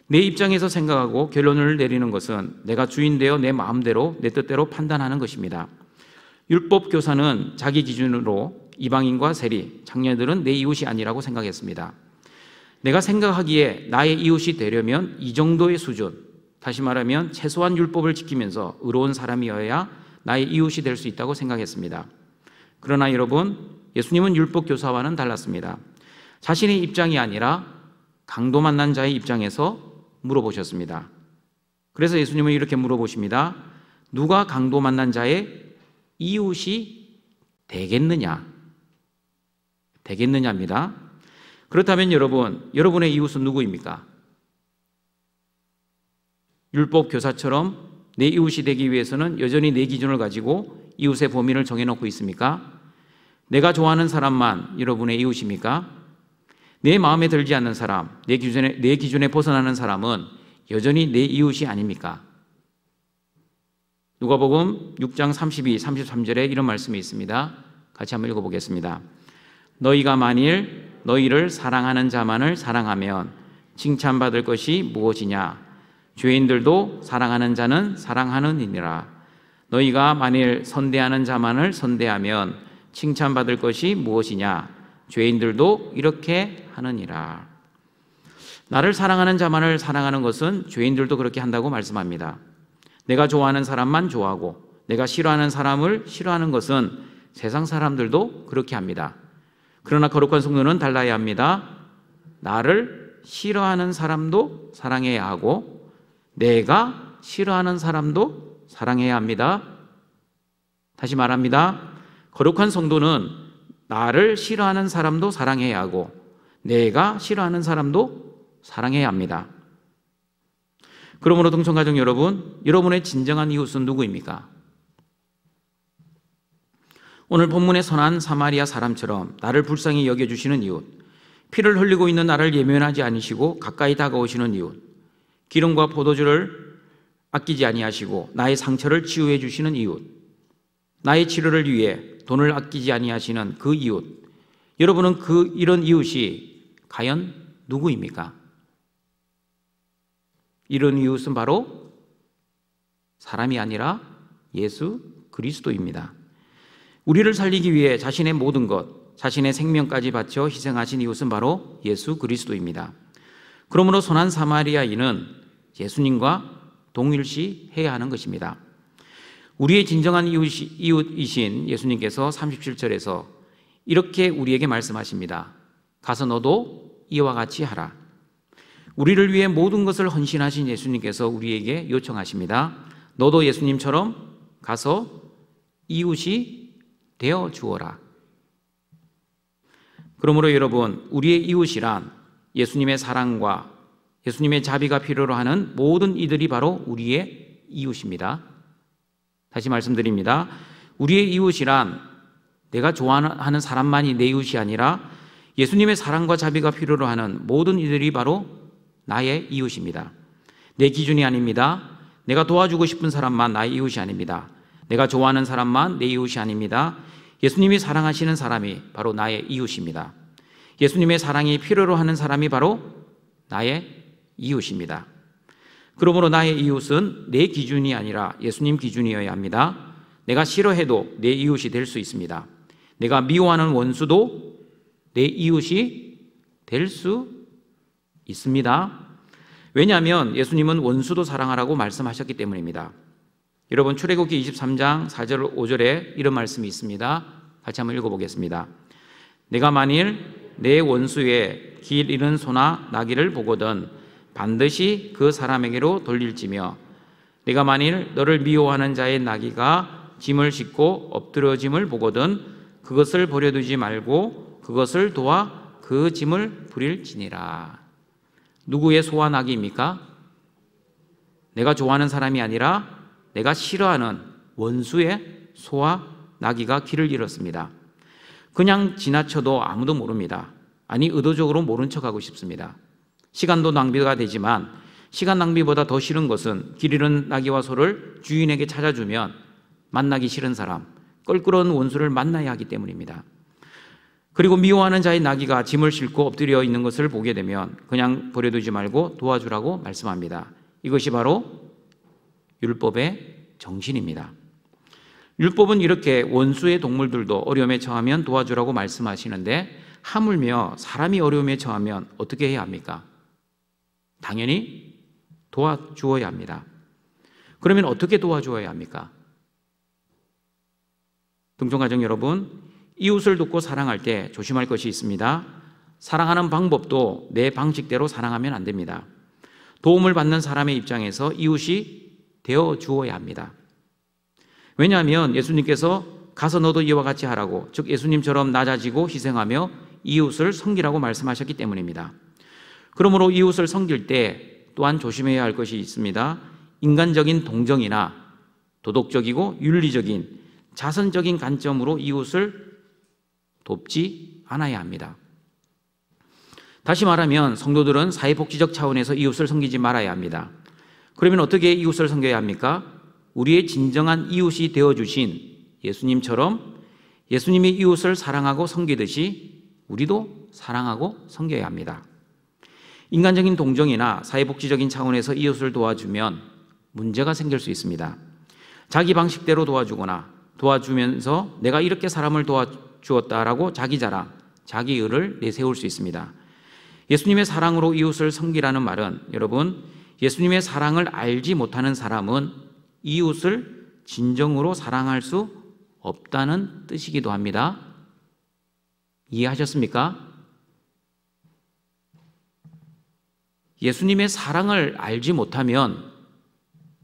내 입장에서 생각하고 결론을 내리는 것은 내가 주인되어 내 마음대로 내 뜻대로 판단하는 것입니다. 율법교사는 자기 기준으로 이방인과 세리, 장녀들은 내 이웃이 아니라고 생각했습니다. 내가 생각하기에 나의 이웃이 되려면 이 정도의 수준, 다시 말하면 최소한 율법을 지키면서 의로운 사람이어야 나의 이웃이 될 수 있다고 생각했습니다. 그러나 여러분, 예수님은 율법교사와는 달랐습니다. 자신의 입장이 아니라 강도 만난 자의 입장에서 물어보셨습니다. 그래서 예수님은 이렇게 물어보십니다. 누가 강도 만난 자의 이웃이 되겠느냐? 되겠느냐입니다. 그렇다면 여러분의 이웃은 누구입니까? 율법교사처럼 내 이웃이 되기 위해서는 여전히 내 기준을 가지고 이웃의 범위를 정해놓고 있습니까? 내가 좋아하는 사람만 여러분의 이웃입니까? 내 마음에 들지 않는 사람, 내 기준에 벗어나는 사람은 여전히 내 이웃이 아닙니까? 누가복음 6장 32, 33절에 이런 말씀이 있습니다. 같이 한번 읽어보겠습니다. 너희가 만일 너희를 사랑하는 자만을 사랑하면 칭찬받을 것이 무엇이냐? 죄인들도 사랑하는 자는 사랑하느니라. 너희가 만일 선대하는 자만을 선대하면 칭찬받을 것이 무엇이냐? 죄인들도 이렇게 하느니라. 나를 사랑하는 자만을 사랑하는 것은 죄인들도 그렇게 한다고 말씀합니다. 내가 좋아하는 사람만 좋아하고 내가 싫어하는 사람을 싫어하는 것은 세상 사람들도 그렇게 합니다. 그러나 거룩한 성도는 달라야 합니다. 나를 싫어하는 사람도 사랑해야 하고 내가 싫어하는 사람도 사랑해야 합니다. 다시 말합니다. 거룩한 성도는 나를 싫어하는 사람도 사랑해야 하고 내가 싫어하는 사람도 사랑해야 합니다. 그러므로 동성가족 여러분, 여러분의 진정한 이웃은 누구입니까? 오늘 본문의 선한 사마리아 사람처럼 나를 불쌍히 여겨주시는 이웃, 피를 흘리고 있는 나를 예면하지 않으시고 가까이 다가오시는 이웃, 기름과 포도주를 아끼지 아니하시고 나의 상처를 치유해 주시는 이웃, 나의 치료를 위해 돈을 아끼지 아니하시는 그 이웃, 여러분은 이런 이웃이 과연 누구입니까? 이런 이웃은 바로 사람이 아니라 예수 그리스도입니다. 우리를 살리기 위해 자신의 모든 것, 자신의 생명까지 바쳐 희생하신 이웃은 바로 예수 그리스도입니다. 그러므로 선한 사마리아인은 예수님과 동일시해야 하는 것입니다. 우리의 진정한 이웃이신 예수님께서 37절에서 이렇게 우리에게 말씀하십니다. 가서 너도 이와 같이 하라. 우리를 위해 모든 것을 헌신하신 예수님께서 우리에게 요청하십니다. 너도 예수님처럼 가서 이웃이 되어 주어라. 그러므로 여러분, 우리의 이웃이란 예수님의 사랑과 예수님의 자비가 필요로 하는 모든 이들이 바로 우리의 이웃입니다. 다시 말씀드립니다. 우리의 이웃이란 내가 좋아하는 사람만이 내 이웃이 아니라 예수님의 사랑과 자비가 필요로 하는 모든 이들이 바로 나의 이웃입니다. 내 기준이 아닙니다. 내가 도와주고 싶은 사람만 나의 이웃이 아닙니다. 내가 좋아하는 사람만 내 이웃이 아닙니다. 예수님이 사랑하시는 사람이 바로 나의 이웃입니다. 예수님의 사랑이 필요로 하는 사람이 바로 나의 이웃입니다. 그러므로 나의 이웃은 내 기준이 아니라 예수님 기준이어야 합니다. 내가 싫어해도 내 이웃이 될 수 있습니다. 내가 미워하는 원수도 내 이웃이 될 수 있습니다. 왜냐하면 예수님은 원수도 사랑하라고 말씀하셨기 때문입니다. 여러분, 출애굽기 23장 4절 5절에 이런 말씀이 있습니다. 같이 한번 읽어보겠습니다. 내가 만일 내 원수의 길 잃은 소나 나귀를 보거든 반드시 그 사람에게로 돌릴지며 내가 만일 너를 미워하는 자의 나귀가 짐을 싣고 엎드러짐을 보거든 그것을 버려두지 말고 그것을 도와 그 짐을 부릴지니라. 누구의 소와 나귀입니까? 내가 좋아하는 사람이 아니라 내가 싫어하는 원수의 소와 나귀가 길을 잃었습니다. 그냥 지나쳐도 아무도 모릅니다. 아니, 의도적으로 모른 척하고 싶습니다. 시간도 낭비가 되지만 시간 낭비보다 더 싫은 것은 길 잃은 나귀와 소를 주인에게 찾아주면 만나기 싫은 사람, 껄끄러운 원수를 만나야 하기 때문입니다. 그리고 미워하는 자의 나귀가 짐을 싣고 엎드려 있는 것을 보게 되면 그냥 버려두지 말고 도와주라고 말씀합니다. 이것이 바로 율법의 정신입니다. 율법은 이렇게 원수의 동물들도 어려움에 처하면 도와주라고 말씀하시는데 하물며 사람이 어려움에 처하면 어떻게 해야 합니까? 당연히 도와주어야 합니다. 그러면 어떻게 도와주어야 합니까? 동정가정 여러분, 이웃을 돕고 사랑할 때 조심할 것이 있습니다. 사랑하는 방법도 내 방식대로 사랑하면 안 됩니다. 도움을 받는 사람의 입장에서 이웃이 되어 주어야 합니다. 왜냐하면 예수님께서 가서 너도 이와 같이 하라고, 즉 예수님처럼 낮아지고 희생하며 이웃을 섬기라고 말씀하셨기 때문입니다. 그러므로 이웃을 섬길 때 또한 조심해야 할 것이 있습니다. 인간적인 동정이나 도덕적이고 윤리적인 자선적인 관점으로 이웃을 돕지 않아야 합니다. 다시 말하면 성도들은 사회복지적 차원에서 이웃을 섬기지 말아야 합니다. 그러면 어떻게 이웃을 섬겨야 합니까? 우리의 진정한 이웃이 되어주신 예수님처럼 예수님이 이웃을 사랑하고 섬기듯이 우리도 사랑하고 섬겨야 합니다. 인간적인 동정이나 사회복지적인 차원에서 이웃을 도와주면 문제가 생길 수 있습니다. 자기 방식대로 도와주거나 도와주면서 내가 이렇게 사람을 도와주었다라고 자기 자랑, 자기 의를 내세울 수 있습니다. 예수님의 사랑으로 이웃을 섬기라는 말은 여러분, 예수님의 사랑을 알지 못하는 사람은 이웃을 진정으로 사랑할 수 없다는 뜻이기도 합니다. 이해하셨습니까? 예수님의 사랑을 알지 못하면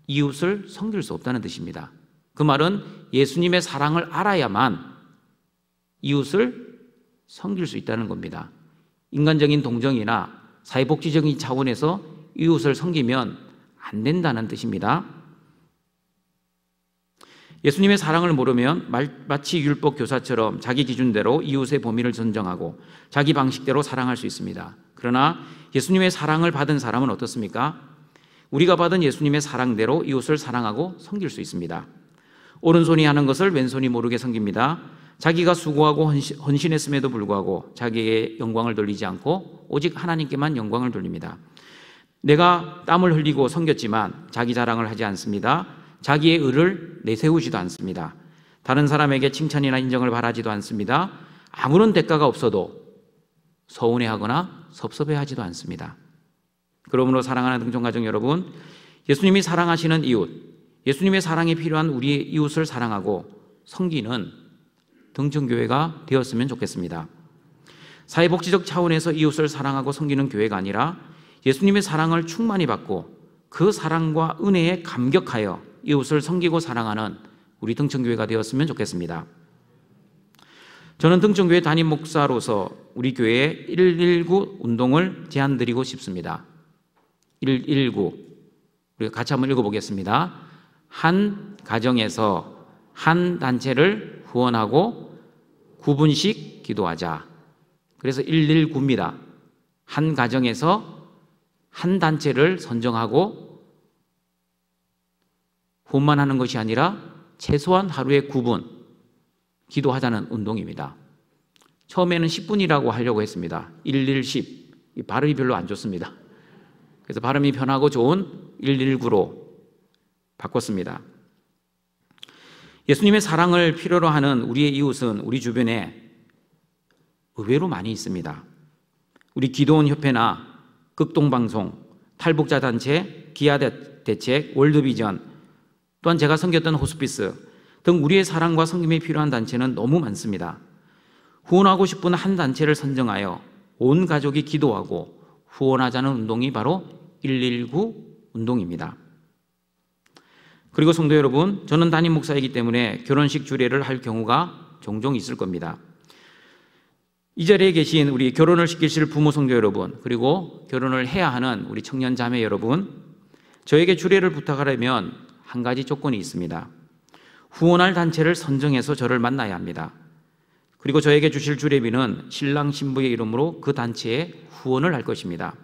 이웃을 섬길 수 없다는 뜻입니다. 그 말은 예수님의 사랑을 알아야만 이웃을 섬길 수 있다는 겁니다. 인간적인 동정이나 사회복지적인 차원에서 이웃을 섬기면 안 된다는 뜻입니다. 예수님의 사랑을 모르면 마치 율법 교사처럼 자기 기준대로 이웃의 범위를 선정하고 자기 방식대로 사랑할 수 있습니다. 그러나 예수님의 사랑을 받은 사람은 어떻습니까? 우리가 받은 예수님의 사랑대로 이웃을 사랑하고 섬길 수 있습니다. 오른손이 하는 것을 왼손이 모르게 섬깁니다. 자기가 수고하고 헌신했음에도 불구하고 자기의 영광을 돌리지 않고 오직 하나님께만 영광을 돌립니다. 내가 땀을 흘리고 섬겼지만 자기 자랑을 하지 않습니다. 자기의 의를 내세우지도 않습니다. 다른 사람에게 칭찬이나 인정을 바라지도 않습니다. 아무런 대가가 없어도 서운해하거나 섭섭해하지도 않습니다. 그러므로 사랑하는 등촌가족 여러분, 예수님이 사랑하시는 이웃, 예수님의 사랑이 필요한 우리의 이웃을 사랑하고 섬기는 등촌교회가 되었으면 좋겠습니다. 사회복지적 차원에서 이웃을 사랑하고 섬기는 교회가 아니라 예수님의 사랑을 충만히 받고 그 사랑과 은혜에 감격하여 이웃을 섬기고 사랑하는 우리 등촌교회가 되었으면 좋겠습니다. 저는 등촌교회 담임 목사로서 우리 교회에 119 운동을 제안드리고 싶습니다. 119, 우리가 같이 한번 읽어보겠습니다. 한 가정에서 한 단체를 후원하고 9분씩 기도하자. 그래서 119입니다. 한 가정에서 한 단체를 선정하고 후원만 하는 것이 아니라 최소한 하루에 9분 기도하자는 운동입니다. 처음에는 10분이라고 하려고 했습니다. 110. 이 발음이 별로 안 좋습니다. 그래서 발음이 편하고 좋은 119로 바꿨습니다. 예수님의 사랑을 필요로 하는 우리의 이웃은 우리 주변에 의외로 많이 있습니다. 우리 기도원 협회나 극동방송, 탈북자 단체, 기아대책, 월드비전, 또한 제가 섬겼던 호스피스 등 우리의 사랑과 섬김이 필요한 단체는 너무 많습니다. 후원하고 싶은 한 단체를 선정하여 온 가족이 기도하고 후원하자는 운동이 바로 119 운동입니다. 그리고 성도 여러분, 저는 담임 목사이기 때문에 결혼식 주례를 할 경우가 종종 있을 겁니다. 이 자리에 계신 우리 결혼을 시키실 부모 성도 여러분, 그리고 결혼을 해야 하는 우리 청년 자매 여러분, 저에게 주례를 부탁하려면 한 가지 조건이 있습니다. 후원할 단체를 선정해서 저를 만나야 합니다. 그리고 저에게 주실 주례비는 신랑 신부의 이름으로 그 단체에 후원을 할 것입니다.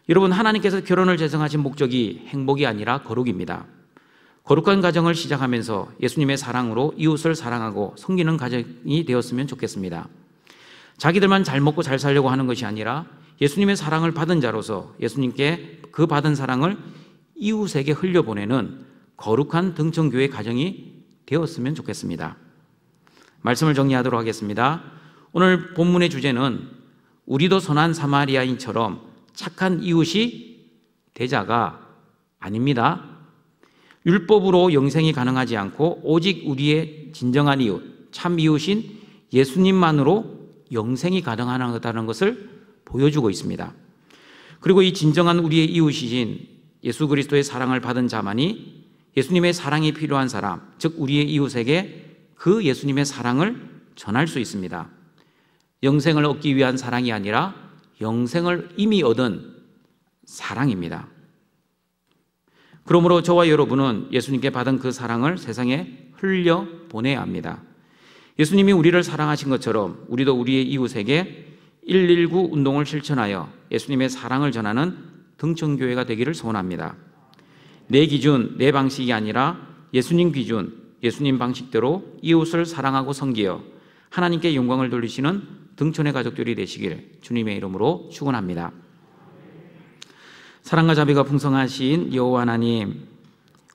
여러분, 하나님께서 결혼을 제정하신 목적이 행복이 아니라 거룩입니다. 거룩한 가정을 시작하면서 예수님의 사랑으로 이웃을 사랑하고 섬기는 가정이 되었으면 좋겠습니다. 자기들만 잘 먹고 잘 살려고 하는 것이 아니라 예수님의 사랑을 받은 자로서 예수님께 그 받은 사랑을 이웃에게 흘려보내는 거룩한 등촌교회 가정이 되었으면 좋겠습니다. 말씀을 정리하도록 하겠습니다. 오늘 본문의 주제는 우리도 선한 사마리아인처럼 착한 이웃이 되자가 아닙니다. 율법으로 영생이 가능하지 않고 오직 우리의 진정한 이웃, 참 이웃인 예수님만으로 영생이 가능하다는 것을 보여주고 있습니다. 그리고 이 진정한 우리의 이웃이신 예수 그리스도의 사랑을 받은 자만이 예수님의 사랑이 필요한 사람, 즉 우리의 이웃에게 그 예수님의 사랑을 전할 수 있습니다. 영생을 얻기 위한 사랑이 아니라 영생을 이미 얻은 사랑입니다. 그러므로 저와 여러분은 예수님께 받은 그 사랑을 세상에 흘려보내야 합니다. 예수님이 우리를 사랑하신 것처럼 우리도 우리의 이웃에게 119 운동을 실천하여 예수님의 사랑을 전하는 등촌교회가 되기를 소원합니다. 내 기준, 내 방식이 아니라 예수님 기준, 예수님 방식대로 이웃을 사랑하고 섬기어 하나님께 영광을 돌리시는 등촌의 가족들이 되시길 주님의 이름으로 축원합니다. 사랑과 자비가 풍성하신 여호와 하나님,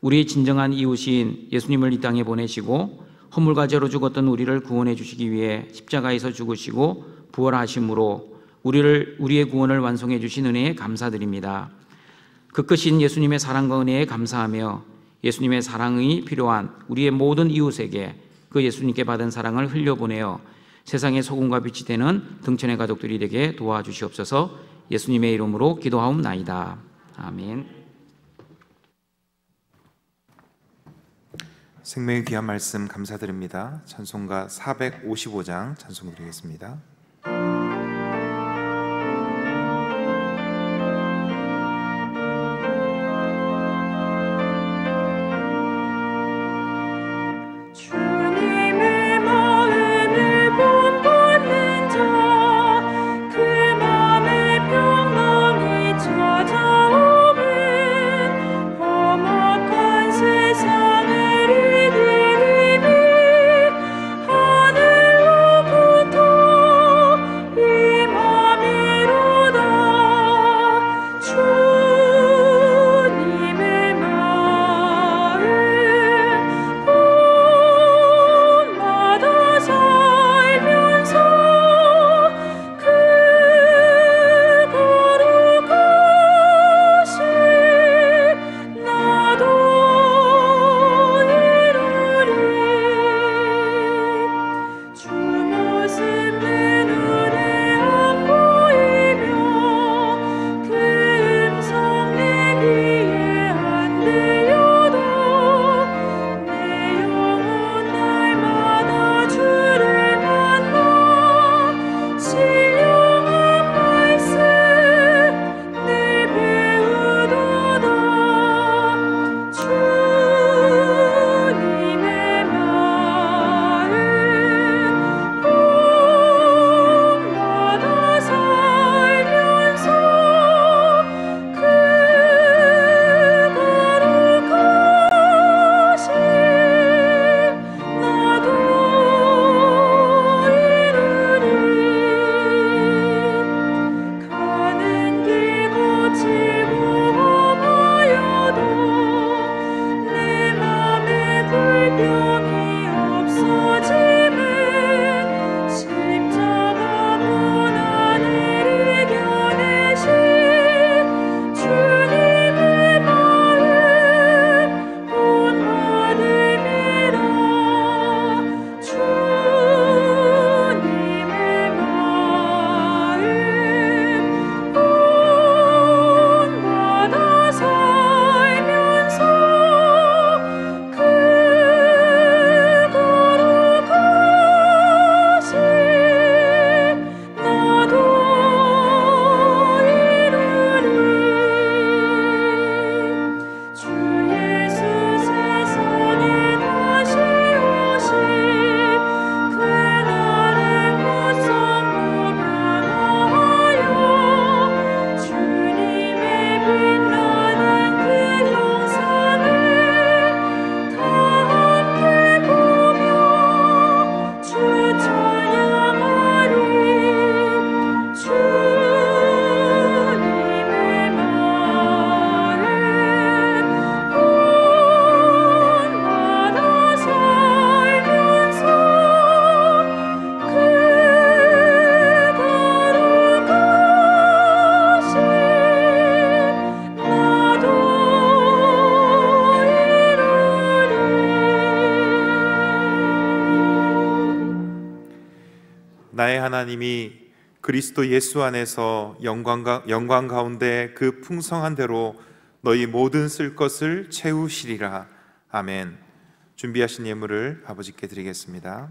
우리의 진정한 이웃인 예수님을 이 땅에 보내시고 허물과 죄로 죽었던 우리를 구원해 주시기 위해 십자가에서 죽으시고 부활하심으로 우리의 구원을 완성해 주신 은혜에 감사드립니다. 그 크신 예수님의 사랑과 은혜에 감사하며 예수님의 사랑이 필요한 우리의 모든 이웃에게 그 예수님께 받은 사랑을 흘려보내어 세상의 소금과 빛이 되는 등천의 가족들이 되게 도와주시옵소서. 예수님의 이름으로 기도하옵나이다. 아멘. 생명의 귀한 말씀 감사드립니다. 찬송가 455장 찬송 드리겠습니다. 주님의 마음을 본받는 자, 그 맘에 평강이 찾아오면 험악한 세상을 이기리니 하늘로부터 임함이로다. 주님의 마음 마다 살면서 그 거룩하신 나도 이루리. 주 모습 내 눈에 안 보이며 그 음성 내 귀에 안 들려도 내 영혼 날마다 주를 만나 신령한 말씀 늘 배우도다. 주님의 마음 본마다 살면서 그 거룩하신 나도 이루리. 가는 길 거칠고 험하여도 내 맘에 불평이 없어짐은 십자가 고난을 이겨내신 주님의 마음 본받음이라. 주님의 마음 본받아 살면서 그 거룩하신 나도 이루리. 주 예수 세상에 다시 오신 그날의 무성도 변화하여 주님의 빛나는 그 형상을 다 함께 보며 주 찬양하리. 주님의 마음 본마다 살면서 그 거룩하신 나도 이루리. 나의 하나님이 그리스도 예수 안에서 영광 가운데 그 풍성한 대로 너희 모든 쓸 것을 채우시리라. 아멘. 준비하신 예물을 아버지께 드리겠습니다.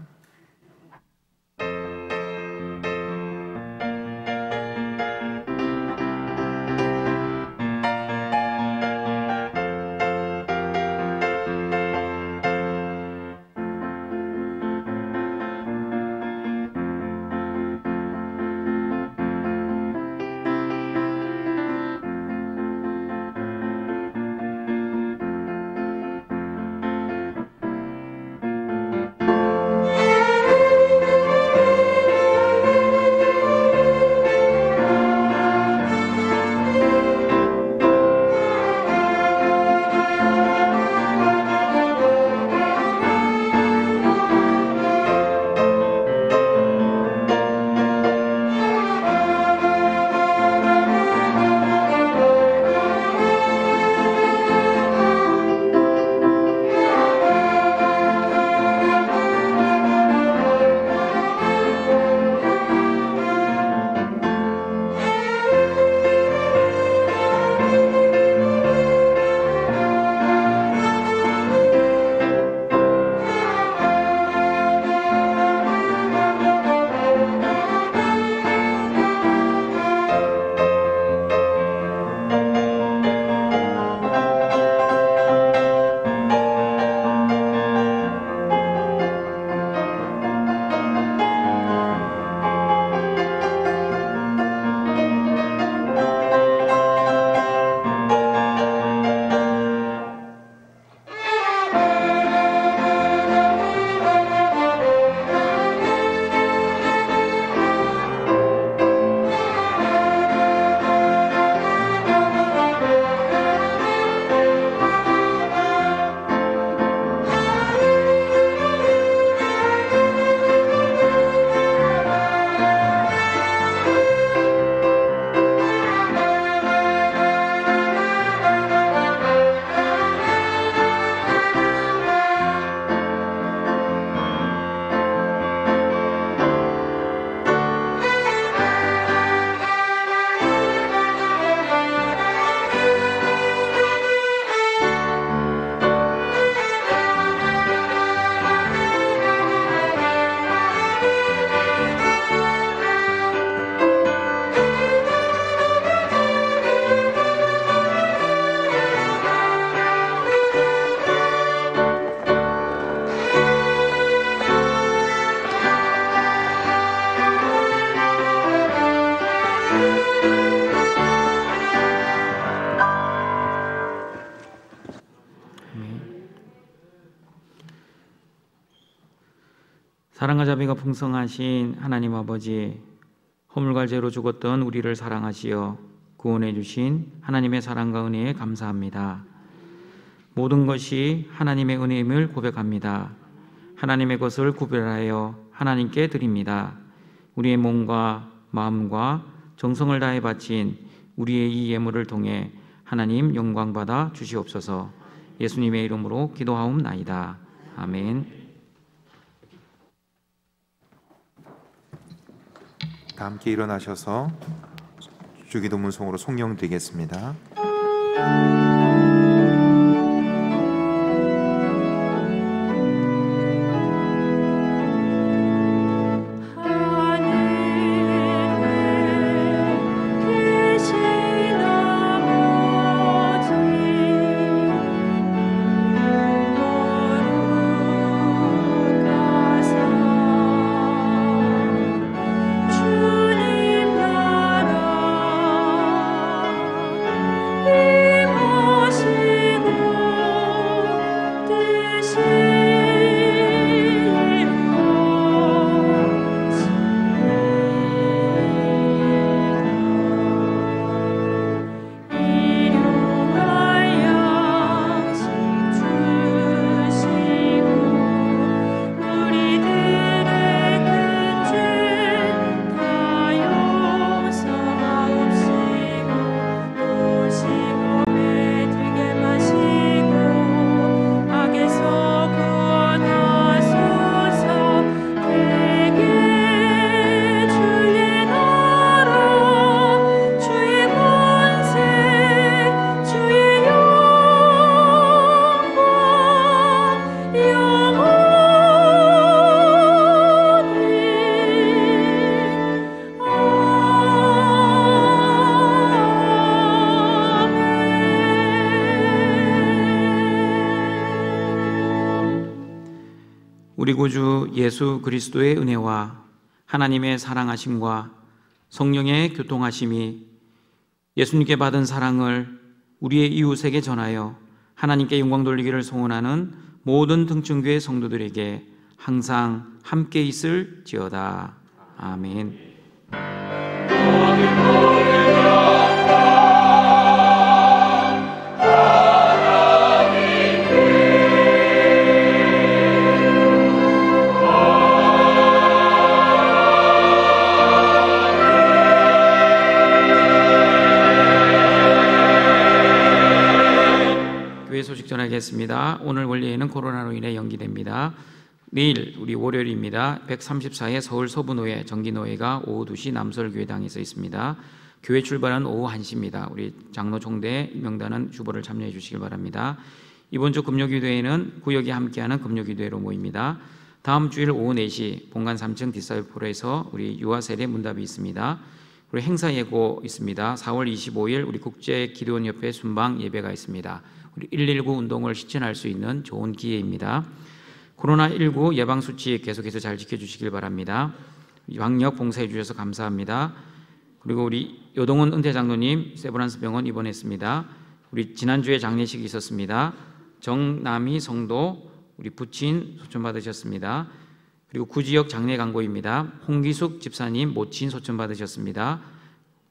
자비가 풍성하신 하나님 아버지, 허물과 죄로 죽었던 우리를 사랑하시어 구원해 주신 하나님의 사랑과 은혜에 감사합니다. 모든 것이 하나님의 은혜임을 고백합니다. 하나님의 것을 구별하여 하나님께 드립니다. 우리의 몸과 마음과 정성을 다해 바친 우리의 이 예물을 통해 하나님 영광 받아 주시옵소서. 예수님의 이름으로 기도하옵나이다. 아멘. 다 함께 일어나셔서 주기도문송으로 송영 드리겠습니다. 우리 구주 예수 그리스도의 은혜와 하나님의 사랑하심과 성령의 교통하심이 예수님께 받은 사랑을 우리의 이웃에게 전하여 하나님께 영광 돌리기를 소원하는 모든 등촌교회 성도들에게 항상 함께 있을지어다. 아멘. 소식 전하겠습니다. 오늘 원래에는 코로나로 인해 연기됩니다. 내일 우리 월요일입니다. 134회 서울 서부노회 정기노회가 오후 2시 남설교회당에서 있습니다. 교회 출발은 오후 1시입니다. 우리 장로 총대 명단은 주보를 참여해 주시길 바랍니다. 이번 주 금요기도회는 구역이 함께하는 금요기도회로 모입니다. 다음 주일 오후 4시 본관 3층 디사이프로에서 우리 유아세례 문답이 있습니다. 그리고 행사 예고 있습니다. 4월 25일 우리 국제기도원협회 순방 예배가 있습니다. 우리 119 운동을 실천할 수 있는 좋은 기회입니다. 코로나19 예방수칙 계속해서 잘 지켜주시길 바랍니다. 방역 봉사해 주셔서 감사합니다. 그리고 우리 여동원 은퇴장로님 세브란스 병원 입원했습니다. 우리 지난주에 장례식이 있었습니다. 정남희 성도 우리 부친 소천 받으셨습니다. 그리고 구지역 장례 광고입니다. 홍기숙 집사님 모친 소천 받으셨습니다.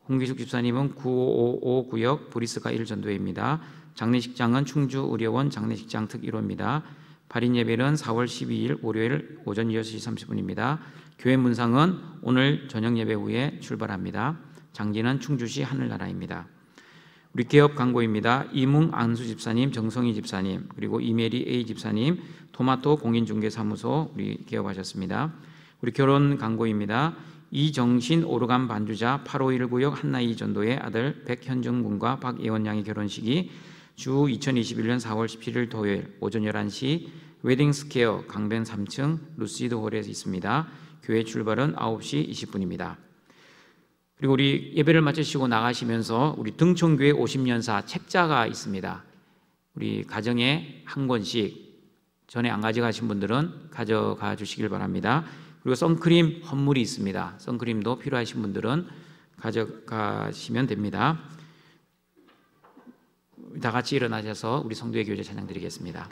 홍기숙 집사님은 9555 구역 브리스가 1전도회입니다. 장례식장은 충주의료원 장례식장 특 1호입니다. 발인 예배는 4월 12일 월요일 오전 6시 30분입니다. 교회 문상은 오늘 저녁 예배 후에 출발합니다. 장지는 충주시 하늘나라입니다. 우리 개업 광고입니다. 이뭉 안수 집사님, 정성희 집사님, 그리고 이메리 A 집사님, 토마토 공인중개사무소 우리 개업하셨습니다. 우리 결혼 광고입니다. 이정신 오르간 반주자 851 구역 한나이 전도의 아들 백현정 군과 박예원 양의 결혼식이 주 2021년 4월 17일 토요일 오전 11시 웨딩스퀘어 강변 3층 루시드 홀에서 있습니다. 교회 출발은 9시 20분입니다. 그리고 우리 예배를 마치시고 나가시면서 우리 등촌교회 50년사 책자가 있습니다. 우리 가정에 한 권씩 전에 안 가져가신 분들은 가져가 주시길 바랍니다. 그리고 선크림 헌물이 있습니다. 선크림도 필요하신 분들은 가져가시면 됩니다. 다 같이 일어나셔서 우리 성도의 교제 찬양 드리겠습니다.